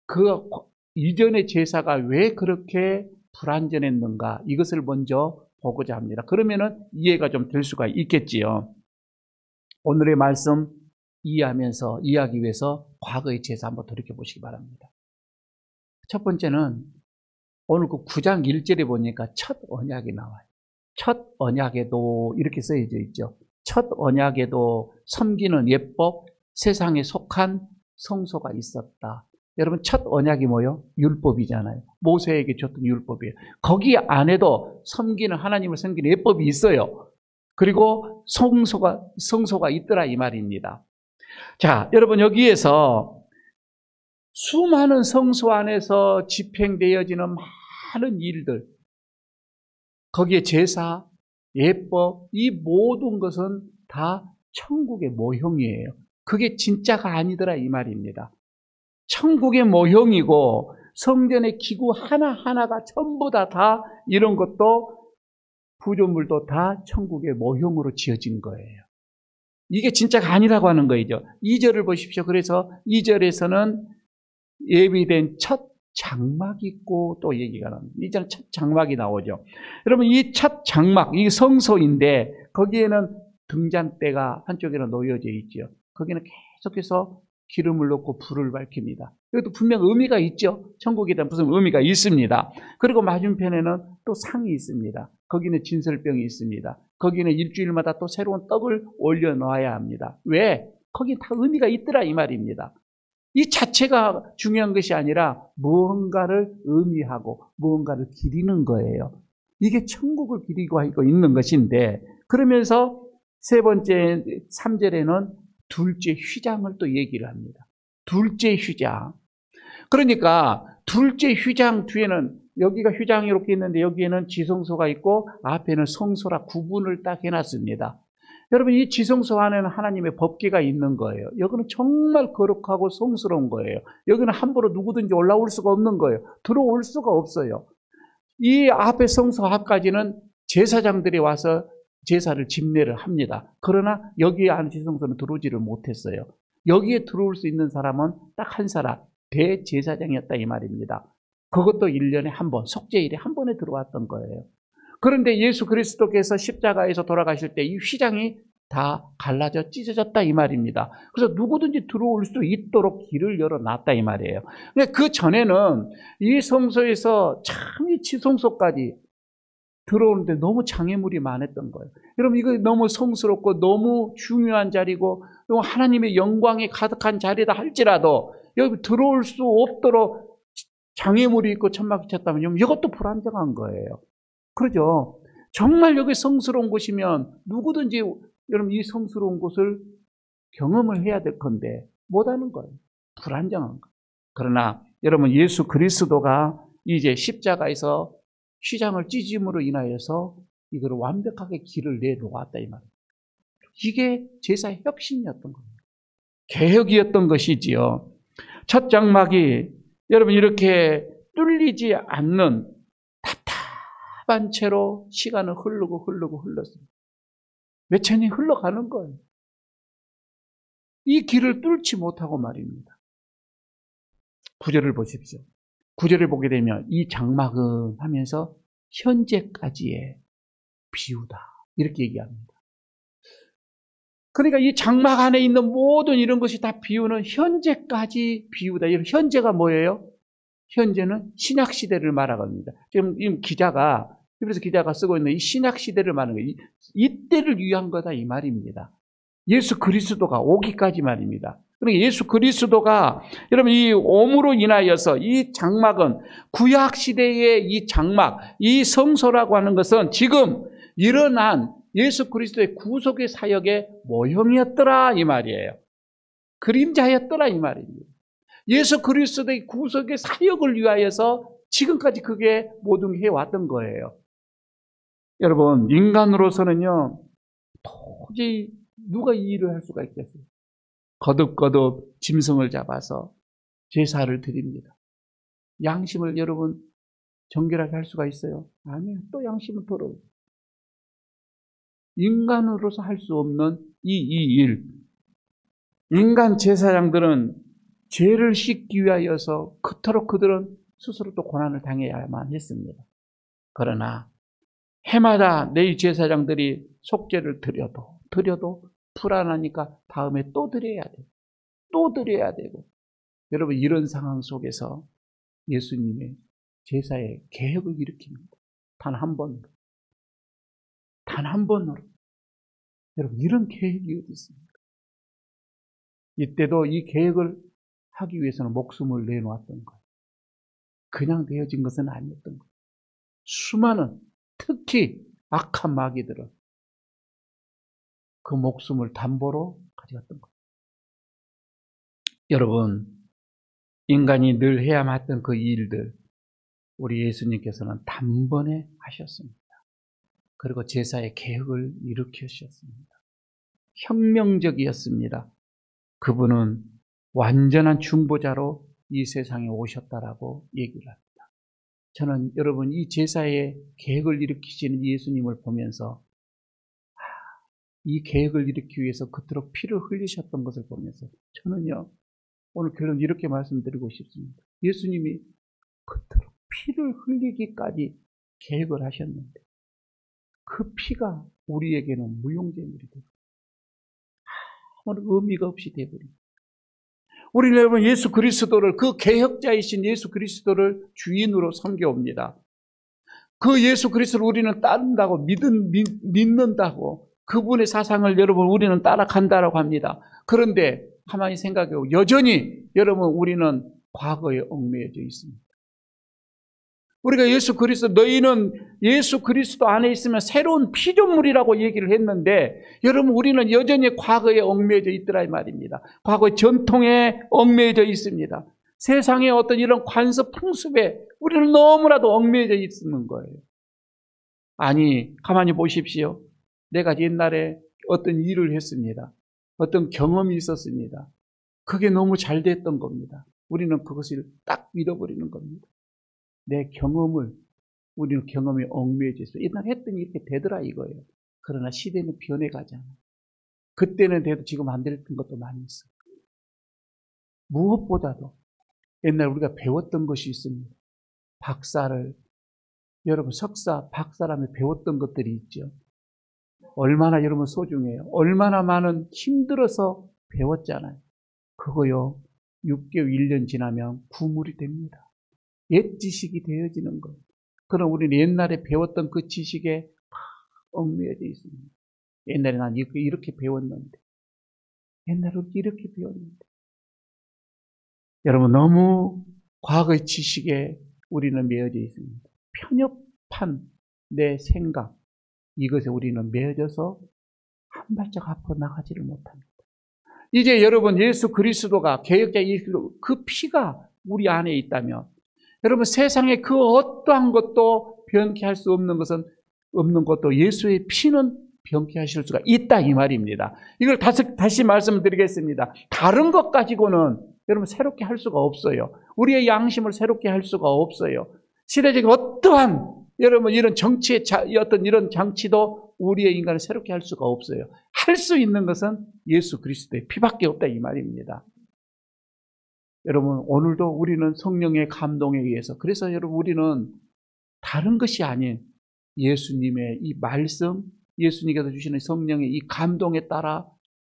그 이전의 제사가 왜 그렇게 불완전했는가? 이것을 먼저 보고자 합니다. 그러면은 이해가 좀 될 수가 있겠지요. 오늘의 말씀 이해하기 위해서 과거의 제사 한번 돌이켜보시기 바랍니다. 첫 번째는 오늘 그 9장 1절에 보니까 첫 언약이 나와요. 첫 언약에도 이렇게 쓰여져 있죠. 첫 언약에도 섬기는 예법, 세상에 속한 성소가 있었다. 여러분 첫 언약이 뭐예요? 율법이잖아요. 모세에게 줬던 율법이에요. 거기 안에도 섬기는 하나님을 섬기는 예법이 있어요. 그리고 성소가 있더라 이 말입니다. 자, 여러분 여기에서 수많은 성소 안에서 집행되어지는 많은 일들, 거기에 제사, 예법, 이 모든 것은 다 천국의 모형이에요. 그게 진짜가 아니더라 이 말입니다. 천국의 모형이고 성전의 기구 하나하나가 전부 다 이런 것도 구조물도 다 천국의 모형으로 지어진 거예요. 이게 진짜가 아니라고 하는 거죠. 2절을 보십시오. 그래서 2절에서는 예비된 첫 장막이 있고 또 얘기가 나옵니다. 이제는 첫 장막이 나오죠. 여러분 이 첫 장막, 이 성소인데 거기에는 등잔대가 한쪽에는 놓여져 있죠. 거기는 계속해서 기름을 넣고 불을 밝힙니다. 이것도 분명 의미가 있죠. 천국에 대한 무슨 의미가 있습니다. 그리고 맞은편에는 또 상이 있습니다. 거기는 진설병이 있습니다. 거기는 일주일마다 또 새로운 떡을 올려놓아야 합니다. 왜? 거기 다 의미가 있더라 이 말입니다. 이 자체가 중요한 것이 아니라 무언가를 의미하고 무언가를 기리는 거예요. 이게 천국을 기리고 있는 것인데, 그러면서 세 번째 3절에는 둘째 휘장을 또 얘기를 합니다. 둘째 휘장. 그러니까 둘째 휘장 뒤에는 여기가 휘장이 이렇게 있는데 여기에는 지성소가 있고 앞에는 성소라 구분을 딱 해놨습니다. 여러분 이 지성소 안에는 하나님의 법궤가 있는 거예요. 여기는 정말 거룩하고 성스러운 거예요. 여기는 함부로 누구든지 올라올 수가 없는 거예요. 들어올 수가 없어요. 이 앞에 성소 앞까지는 제사장들이 와서 제사를 집례를 합니다. 그러나 여기 안에 지성소는 들어오지를 못했어요. 여기에 들어올 수 있는 사람은 딱 한 사람, 대제사장이었다 이 말입니다. 그것도 1년에 한 번, 속죄일에 한 번에 들어왔던 거예요. 그런데 예수 그리스도께서 십자가에서 돌아가실 때 이 휘장이 다 갈라져 찢어졌다 이 말입니다. 그래서 누구든지 들어올 수 있도록 길을 열어놨다 이 말이에요. 근데 그 전에는 이 성소에서 참 이 지성소까지 들어오는데 너무 장애물이 많았던 거예요. 여러분 이거 너무 성스럽고 너무 중요한 자리고 너무 하나님의 영광이 가득한 자리다 할지라도 여기 들어올 수 없도록 장애물이 있고 천막이 쳤다면 이것도 불안정한 거예요. 그러죠. 정말 여기 성스러운 곳이면 누구든지 여러분 이 성스러운 곳을 경험을 해야 될 건데 못하는 거예요. 불안정한 거예요. 그러나 여러분 예수 그리스도가 이제 십자가에서 휘장을 찢음으로 인하여서 이걸 완벽하게 길을 내놓았다 이 말이에요. 이게 제사의 혁신이었던 겁니다. 개혁이었던 것이지요. 첫 장막이 여러분 이렇게 뚫리지 않는 답답한 채로 시간은 흘렀습니다. 몇 천이 흘러가는 거예요. 이 길을 뚫지 못하고 말입니다. 9절을 보십시오. 9절을 보게 되면 이 장막은 하면서 현재까지의 비유다 이렇게 얘기합니다. 그러니까 이 장막 안에 있는 모든 이런 것이 다 비유는 현재까지 비유다. 현재가 뭐예요? 현재는 신약시대를 말하겁니다. 지금 이 기자가 쓰고 있는 이 신약시대를 말하는 거예요. 이때를 위한 거다 이 말입니다. 예수 그리스도가 오기까지 말입니다. 그러니까 예수 그리스도가 여러분 이 오므로 인하여서 이 장막은 구약시대의 이 장막, 이 성소라고 하는 것은 지금 일어난 예수 그리스도의 구속의 사역의 모형이었더라 이 말이에요. 그림자였더라 이 말입니다. 예수 그리스도의 구속의 사역을 위하여서 지금까지 그게 모든 게 해왔던 거예요. 여러분 인간으로서는요 도저히 누가 이 일을 할 수가 있겠어요? 거듭거듭 짐승을 잡아서 제사를 드립니다. 양심을 여러분 정결하게 할 수가 있어요? 아니요. 또 양심은 더러워요. 인간으로서 할 수 없는 이 일. 인간 제사장들은 죄를 씻기 위하여서 그토록 그들은 스스로 또 고난을 당해야만 했습니다. 그러나 해마다 내 제사장들이 속죄를 드려도 불안하니까 다음에 또 드려야 돼요. 또 드려야 되고. 여러분 이런 상황 속에서 예수님의 제사의 개혁을 일으킵니다. 단 한 번으로. 단 한 번으로. 여러분 이런 계획이 어디 있습니까? 이때도 이 계획을 하기 위해서는 목숨을 내놓았던 거예요. 그냥 되어진 것은 아니었던 거예요. 수많은 특히 악한 마귀들은 그 목숨을 담보로 가져갔던 거예요. 여러분 인간이 늘 해야만 했던 그 일들 우리 예수님께서는 단번에 하셨습니다. 그리고 제사의 개혁을 일으키셨습니다. 혁명적이었습니다. 그분은 완전한 중보자로 이 세상에 오셨다라고 얘기를 합니다. 저는 여러분 이 제사의 개혁을 일으키시는 예수님을 보면서 이 개혁을 일으키기 위해서 그토록 피를 흘리셨던 것을 보면서 저는요 오늘 결론 이렇게 말씀드리고 싶습니다. 예수님이 그토록 피를 흘리기까지 계획을 하셨는데 그 피가 우리에게는 무용재물이 되고 아무런 의미가 없이 되어버립니다. 우리는 여러분 예수 그리스도를 그 개혁자이신 예수 그리스도를 주인으로 섬겨옵니다. 그 예수 그리스도를 우리는 따른다고 믿는다고 그분의 사상을 여러분 우리는 따라간다라고 합니다. 그런데 가만히 생각해보고 여전히 여러분 우리는 과거에 얽매여져 있습니다. 우리가 예수 그리스도 너희는 예수 그리스도 안에 있으면 새로운 피조물이라고 얘기를 했는데 여러분 우리는 여전히 과거에 얽매여져 있더라 이 말입니다. 과거의 전통에 얽매여져 있습니다. 세상의 어떤 이런 관습 풍습에 우리는 너무나도 얽매여져 있는 거예요. 아니 가만히 보십시오. 내가 옛날에 어떤 일을 했습니다. 어떤 경험이 있었습니다. 그게 너무 잘 됐던 겁니다. 우리는 그것을 딱 믿어버리는 겁니다. 내 경험을 우리는 경험에 얽매여져 있어요. 옛날 했더니 이렇게 되더라 이거예요. 그러나 시대는 변해가잖아요. 그때는 돼도 지금 안 됐던 것도 많이 있어요. 무엇보다도 옛날 우리가 배웠던 것이 있습니다. 박사를 여러분 석사, 박사라면 배웠던 것들이 있죠. 얼마나 여러분 소중해요. 얼마나 많은 힘들어서 배웠잖아요. 그거요 6개월, 1년 지나면 구물이 됩니다. 옛 지식이 되어지는 거예요. 그럼 우리는 옛날에 배웠던 그 지식에 얽매여져 있습니다. 옛날에 난 이렇게 배웠는데 옛날에 이렇게 배웠는데 여러분 너무 과거의 지식에 우리는 매여져 있습니다. 편협한 내 생각 이것에 우리는 매여져서 한 발짝 앞으로 나가지를 못합니다. 이제 여러분 예수 그리스도가 개혁자 그 피가 우리 안에 있다면 여러분 세상에 그 어떠한 것도 변케 할 수 없는 것도 예수의 피는 변케 하실 수가 있다 이 말입니다. 이걸 다시 말씀드리겠습니다. 다른 것 가지고는 여러분 새롭게 할 수가 없어요. 우리의 양심을 새롭게 할 수가 없어요. 시대적인 어떠한 여러분 이런 정치의 어떤 이런 장치도 우리의 인간을 새롭게 할 수가 없어요. 할 수 있는 것은 예수 그리스도의 피밖에 없다 이 말입니다. 여러분 오늘도 우리는 성령의 감동에 의해서 그래서 여러분 우리는 다른 것이 아닌 예수님의 이 말씀 예수님께서 주시는 성령의 이 감동에 따라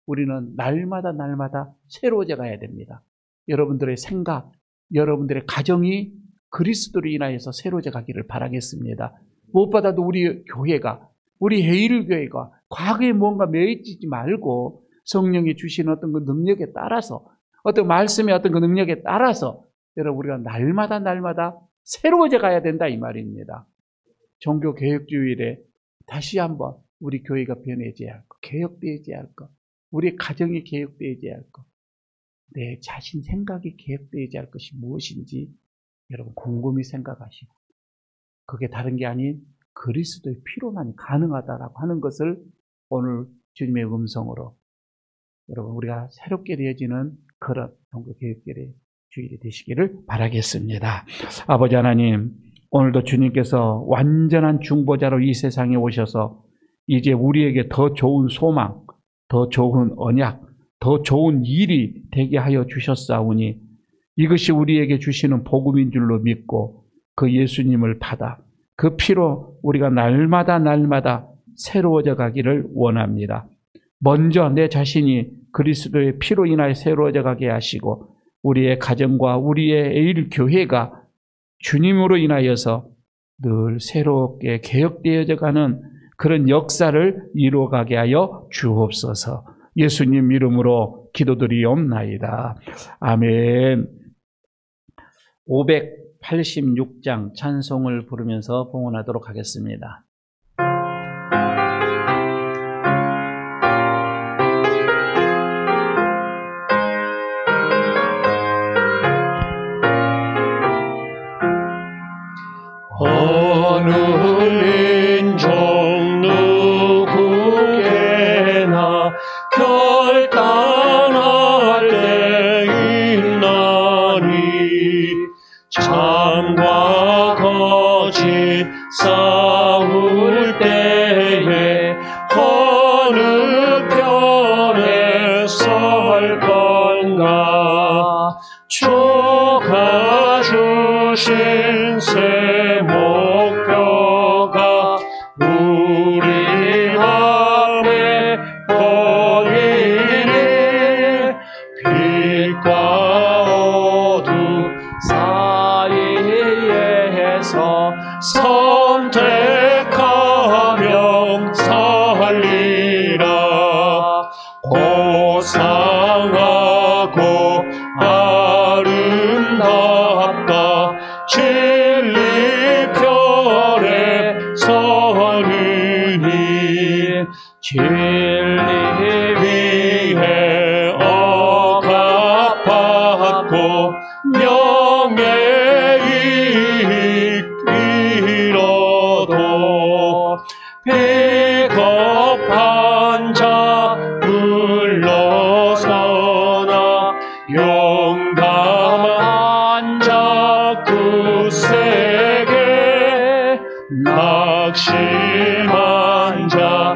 우리는 날마다 새로워져 가야 됩니다. 여러분들의 생각 여러분들의 가정이 그리스도로 인하여서 새로워져 가기를 바라겠습니다. 무엇보다도 우리 교회가 우리 해일교회가 과거에 뭔가 매이지 말고 성령이 주시는 어떤 그 능력에 따라서 어떤 말씀의 어떤 그 능력에 따라서 여러분 우리가 날마다 새로워져 가야 된다 이 말입니다. 종교개혁주일에 다시 한번 우리 교회가 변해져야 할 것, 개혁되어져야 할 것, 우리 가정이 개혁되어져야 할 것, 내 자신 생각이 개혁되어져야 할 것이 무엇인지 여러분 곰곰이 생각하시고 그게 다른 게 아닌 그리스도의 피로만 가능하다라고 하는 것을 오늘 주님의 음성으로 여러분 우리가 새롭게 되어지는 그런 종교개혁절의 주일이 되시기를 바라겠습니다. 아버지 하나님, 오늘도 주님께서 완전한 중보자로 이 세상에 오셔서 이제 우리에게 더 좋은 소망, 더 좋은 언약, 더 좋은 일이 되게 하여 주셨사오니 이것이 우리에게 주시는 복음인 줄로 믿고 그 예수님을 받아 그 피로 우리가 날마다 새로워져 가기를 원합니다. 먼저 내 자신이 그리스도의 피로 인하여 새로워져 가게 하시고 우리의 가정과 우리의 일교회가 주님으로 인하여서 늘 새롭게 개혁되어져 가는 그런 역사를 이루어가게 하여 주옵소서. 예수님 이름으로 기도드리옵나이다. 아멘. 586장 찬송을 부르면서 봉헌하도록 하겠습니다. 어느 민족 누구에나 결단할 때 있나니 참과 거짓 싸울 때에 어느 편에 설 건가 주가 주신 새 목표가 우리 앞에 보이니 빛과 어둠 사이에서 선택하며 살리라. 고상하고 아름답다 진리 편에 서느니 진리 위에 억압받고 명예이익 잃어도 비겁한 자 물러서나 용감한 자 굳세게 낙심한 자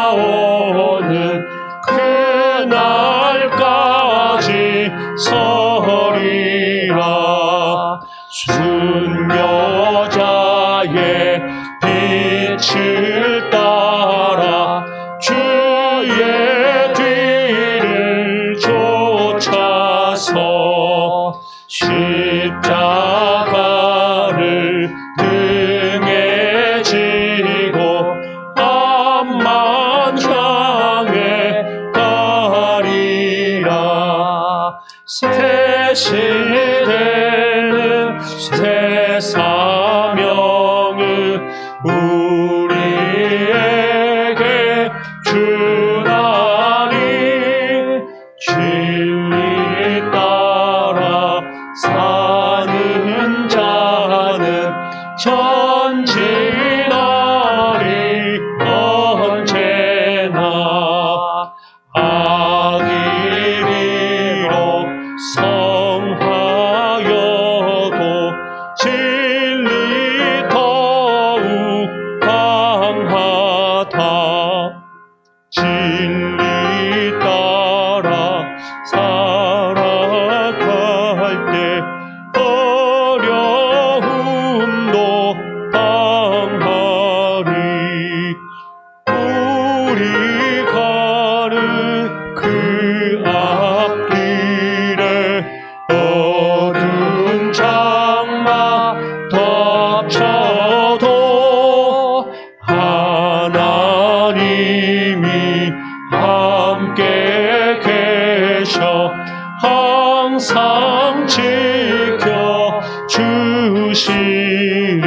돌아오는 그날까지 서리라. 순교자의 빛을 따라 주의 뒤를 쫓아서 십자가를 등에 지고 앞만 향해 가리라. 새 시대는 새 사명을 우리에게 주나니 진리 따라 사는 자는 전진하리 언제나. 악인이로 성하여도 진리 더욱 강하다. 진리 따라 살아갈 때 어려움도 당하리. 우리 가는 그 앞길에 어두운 장막 덮쳐도 하나님이 함께 계셔 항상 지켜 주시리.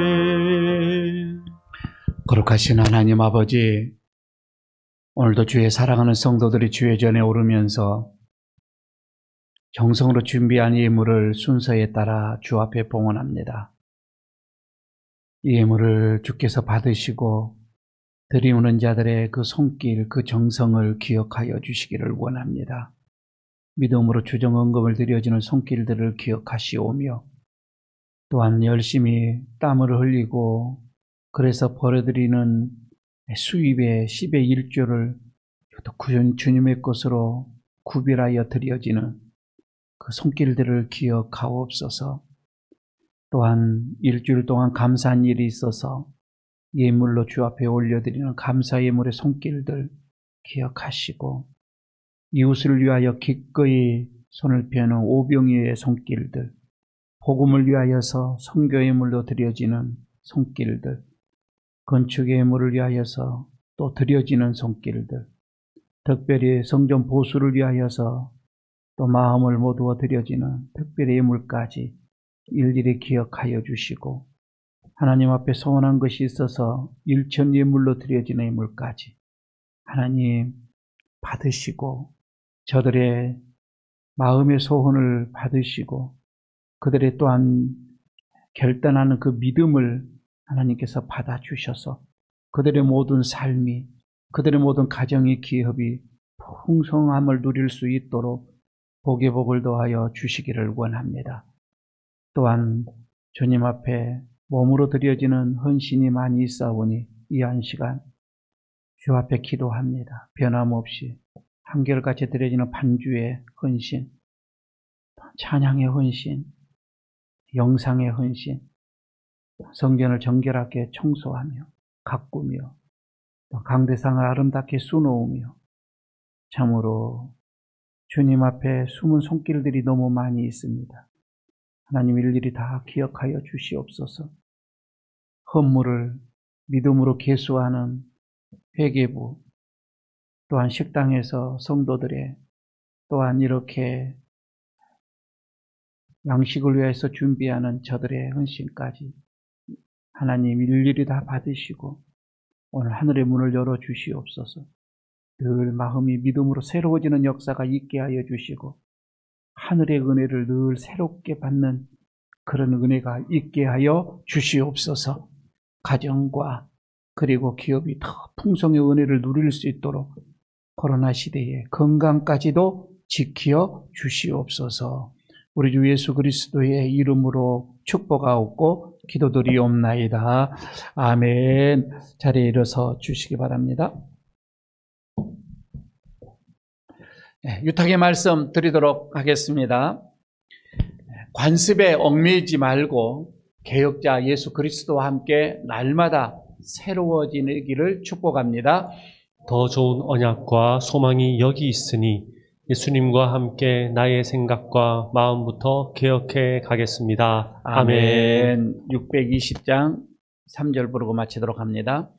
아멘. 거룩하신 하나님 아버지, 오늘도 주의 사랑하는 성도들이 주의 전에 오르면서 정성으로 준비한 예물을 순서에 따라 주 앞에 봉헌합니다. 이 예물을 주께서 받으시고 드리우는 자들의 그 손길, 그 정성을 기억하여 주시기를 원합니다. 믿음으로 주정언금을 드려지는 손길들을 기억하시오며 또한 열심히 땀을 흘리고 그래서 벌어들이는 수입의 10의 1조를 주님의 것으로 구별하여 드려지는 그 손길들을 기억하옵소서. 또한 일주일 동안 감사한 일이 있어서 예물로 주 앞에 올려드리는 감사 예물의 손길들 기억하시고 이웃을 위하여 기꺼이 손을 펴는 오병이의 손길들, 복음을 위하여서 선교 예물로 드려지는 손길들, 건축의 예물을 위하여서 또 드려지는 손길들, 특별히 성전 보수를 위하여서 또 마음을 모두어 드려지는 특별히 예물까지 일일이 기억하여 주시고 하나님 앞에 소원한 것이 있어서 일천 예물로 드려지는 예물까지 하나님 받으시고 저들의 마음의 소원을 받으시고 그들의 또한 결단하는 그 믿음을 하나님께서 받아주셔서 그들의 모든 삶이 그들의 모든 가정의 기업이 풍성함을 누릴 수 있도록 복의 복을 더하여 주시기를 원합니다. 또한 주님 앞에 몸으로 드려지는 헌신이 많이 있사오니 이 한 시간 주 앞에 기도합니다. 변함없이 한결같이 드려지는 반주의 헌신, 찬양의 헌신, 영상의 헌신, 성전을 정결하게 청소하며 가꾸며 강대상을 아름답게 수놓으며 참으로 주님 앞에 숨은 손길들이 너무 많이 있습니다. 하나님 일일이 다 기억하여 주시옵소서. 헌물을 믿음으로 계수하는 회계부, 또한 식당에서 성도들의 또한 이렇게 양식을 위해서 준비하는 저들의 헌신까지 하나님 일일이 다 받으시고 오늘 하늘의 문을 열어 주시옵소서. 늘 마음이 믿음으로 새로워지는 역사가 있게 하여 주시고 하늘의 은혜를 늘 새롭게 받는 그런 은혜가 있게 하여 주시옵소서. 가정과 그리고 기업이 더 풍성의 은혜를 누릴 수 있도록 코로나 시대에 건강까지도 지켜 주시옵소서. 우리 주 예수 그리스도의 이름으로 축복하옵고 기도드리옵나이다. 아멘. 자리에 일어서 주시기 바랍니다. 유탁의 말씀 드리도록 하겠습니다. 관습에 얽매이지 말고 개혁자 예수 그리스도와 함께 날마다 새로워지기를 축복합니다. 더 좋은 언약과 소망이 여기 있으니 예수님과 함께 나의 생각과 마음부터 개혁해 가겠습니다. 아멘. 620장 3절 부르고 마치도록 합니다.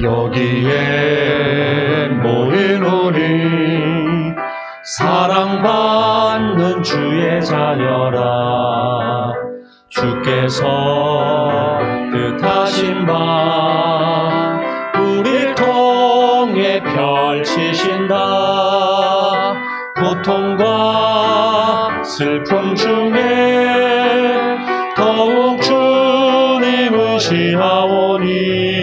여기에 모이노니 사랑받는 주의 자녀라. 주께서 뜻하신 바 우리 통해 펼치신다. 고통과 슬픔 중에 더욱 주님 의시하오니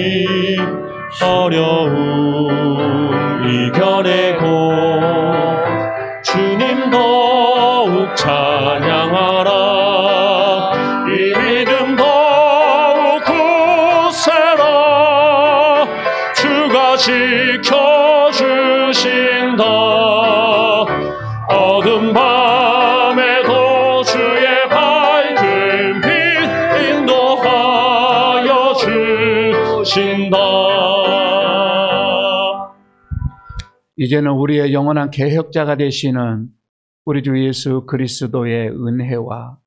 어려움 이겨내고 주님 더욱 찬양하라. 이 믿음 더욱 굳세라. 주가 지켜주신다. 어두운 밤에도 주의 밝은 빛 인도하여 주신다. 이제는 우리의 영원한 개혁자가 되시는 우리 주 예수 그리스도의 은혜와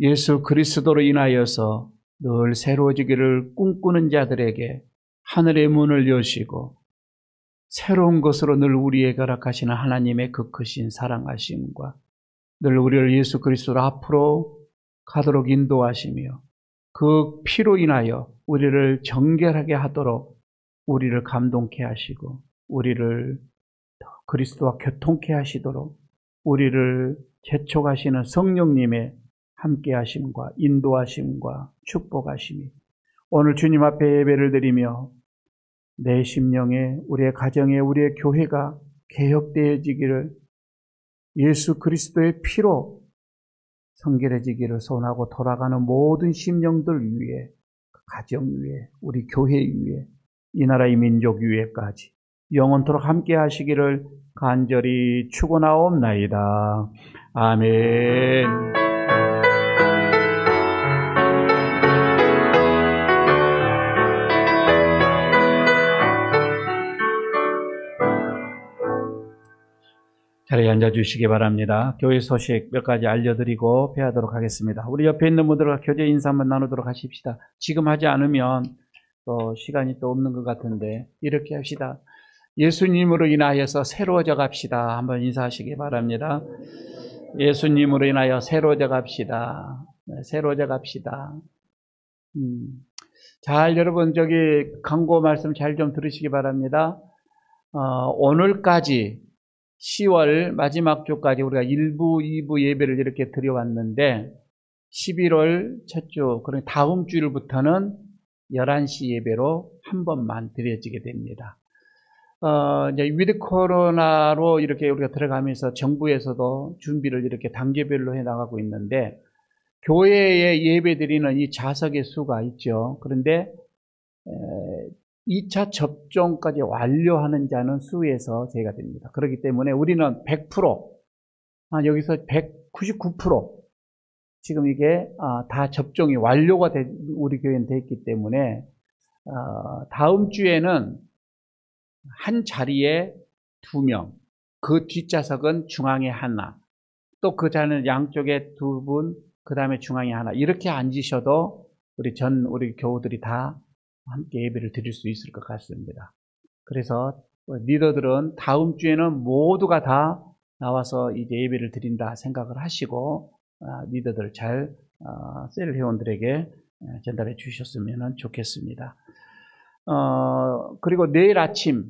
예수 그리스도로 인하여서 늘 새로워지기를 꿈꾸는 자들에게 하늘의 문을 여시고 새로운 것으로 늘 우리에게 허락하시는 하나님의 그 크신 사랑하심과 늘 우리를 예수 그리스도로 앞으로 가도록 인도하시며 그 피로 인하여 우리를 정결하게 하도록 우리를 감동케 하시고 우리를 더 그리스도와 교통케 하시도록 우리를 재촉하시는 성령님의 함께 하심과 인도하심과 축복하심이 오늘 주님 앞에 예배를 드리며 내 심령에 우리의 가정에 우리의 교회가 개혁되어지기를 예수 그리스도의 피로 성결해지기를 소원하고 돌아가는 모든 심령들 위에 가정 위에 우리 교회 위에 이 나라의 민족 위에까지 영원토록 함께 하시기를 간절히 축원하옵나이다. 아멘. 자리에 앉아주시기 바랍니다. 교회 소식 몇 가지 알려드리고 폐하도록 하겠습니다. 우리 옆에 있는 분들과 교제 인사 한번 나누도록 하십시다. 지금 하지 않으면 또 시간이 또 없는 것 같은데 이렇게 합시다. 예수님으로 인하여서 새로워져 갑시다. 한번 인사하시기 바랍니다. 예수님으로 인하여 새로워져 갑시다. 새로워져 갑시다. 잘 여러분 저기 광고 말씀 잘 좀 들으시기 바랍니다. 오늘까지 10월 마지막 주까지 우리가 1부, 2부 예배를 이렇게 드려왔는데 11월 첫 주, 그러니까 다음 주일부터는 11시 예배로 한 번만 드려지게 됩니다. 이제 위드 코로나로 이렇게 우리가 들어가면서 정부에서도 준비를 이렇게 단계별로 해 나가고 있는데 교회에 예배 드리는 이 좌석의 수가 있죠. 그런데 2차 접종까지 완료하는 자는 수에서 제가 됩니다. 그렇기 때문에 우리는 100%, 여기서 199% 지금 이게 다 접종이 완료가 우리 교회는 됐기 때문에 다음 주에는 한 자리에 2명, 그 뒷좌석은 중앙에 하나, 또 그 자리는 양쪽에 2분, 그 다음에 중앙에 하나 이렇게 앉으셔도 우리 교우들이 다 함께 예배를 드릴 수 있을 것 같습니다. 그래서 리더들은 다음 주에는 모두가 다 나와서 이제 예배를 드린다 생각을 하시고 리더들 잘 셀 회원들에게 전달해 주셨으면 좋겠습니다. 그리고 내일 아침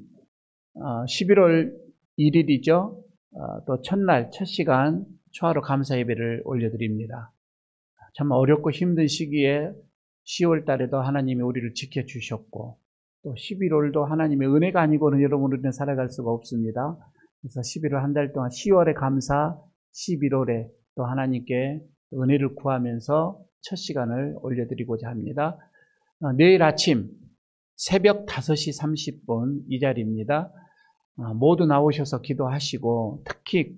11월 1일이죠. 또 첫날 첫 시간 초하루 감사 예배를 올려드립니다. 참 어렵고 힘든 시기에 10월 달에도 하나님이 우리를 지켜주셨고 또 11월도 하나님의 은혜가 아니고는 여러분 우리는 살아갈 수가 없습니다. 그래서 11월 한 달 동안 10월에 감사, 11월에 또 하나님께 은혜를 구하면서 첫 시간을 올려드리고자 합니다. 내일 아침 새벽 5시 30분 이 자리입니다. 모두 나오셔서 기도하시고 특히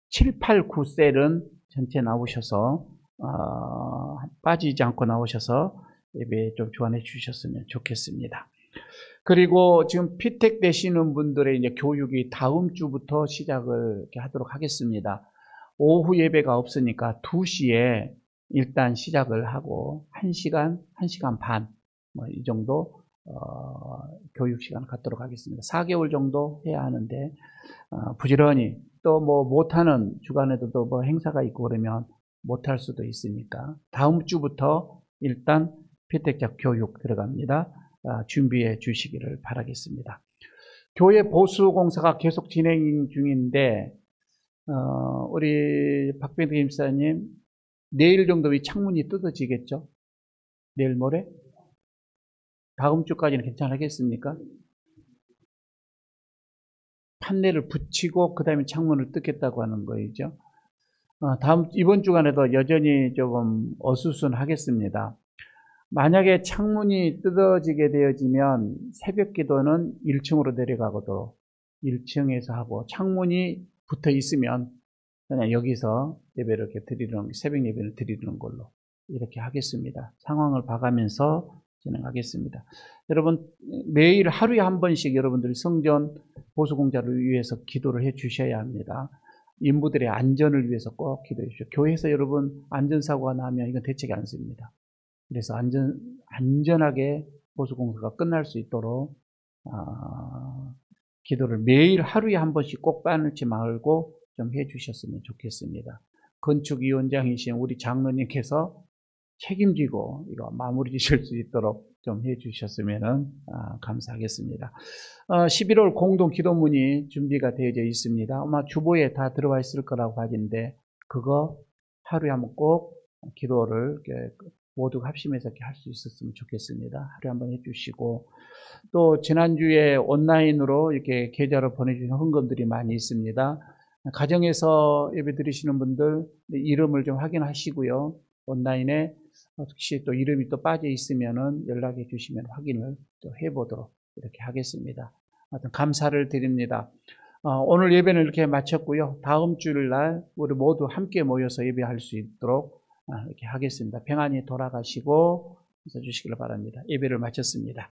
7, 8, 9셀은 전체 나오셔서 빠지지 않고 나오셔서 예배에 좀 조언해 주셨으면 좋겠습니다. 그리고 지금 피택 되시는 분들의 이제 교육이 다음 주부터 시작을 이렇게 하도록 하겠습니다. 오후 예배가 없으니까 2시에 일단 시작을 하고 1시간, 1시간 반, 이 정도, 교육 시간 갖도록 하겠습니다. 4개월 정도 해야 하는데, 부지런히 또 못하는 주간에도 또 행사가 있고 그러면 못할 수도 있으니까 다음 주부터 일단 피택자 교육 들어갑니다. 준비해 주시기를 바라겠습니다. 교회 보수 공사가 계속 진행 중인데 우리 박병대 김사님 내일 정도 이 창문이 뜯어지겠죠? 내일 모레? 다음 주까지는 괜찮겠습니까? 판넬을 붙이고 그 다음에 창문을 뜯겠다고 하는 거이죠. 이번 주간에도 여전히 조금 어수선하겠습니다. 만약에 창문이 뜯어지게 되어지면 새벽 기도는 1층으로 내려가고도 1층에서 하고 창문이 붙어 있으면 그냥 여기서 예배를 이렇게 새벽 예배를 드리는 걸로 이렇게 하겠습니다. 상황을 봐가면서 진행하겠습니다. 여러분 매일 하루에 한 번씩 여러분들이 성전 보수공사를 위해서 기도를 해 주셔야 합니다. 인부들의 안전을 위해서 꼭 기도해 주십시오. 교회에서 여러분 안전사고가 나면 이건 대책이 안 씁니다. 그래서 안전하게 보수공사가 끝날 수 있도록 기도를 매일 하루에 한 번씩 꼭 빠놓지 말고 좀 해 주셨으면 좋겠습니다. 건축위원장이신 우리 장로님께서 책임지고 이거 마무리 지실 수 있도록 좀 해주셨으면 감사하겠습니다. 11월 공동 기도문이 준비가 되어져 있습니다. 아마 주보에 다 들어와 있을 거라고 봐지는데 그거 하루에 한번 꼭 기도를 모두 합심해서 할 수 있었으면 좋겠습니다. 하루에 한번 해주시고, 또 지난주에 온라인으로 이렇게 계좌를 보내주신 헌금들이 많이 있습니다. 가정에서 예배 드리시는 분들 이름을 좀 확인하시고요. 온라인에 혹시 또 이름이 또 빠져 있으면은 연락해 주시면 확인을 또 해보도록 이렇게 하겠습니다. 하여튼 감사를 드립니다. 오늘 예배는 이렇게 마쳤고요. 다음 주일날 우리 모두 함께 모여서 예배할 수 있도록 이렇게 하겠습니다. 평안히 돌아가시고 있어 주시기를 바랍니다. 예배를 마쳤습니다.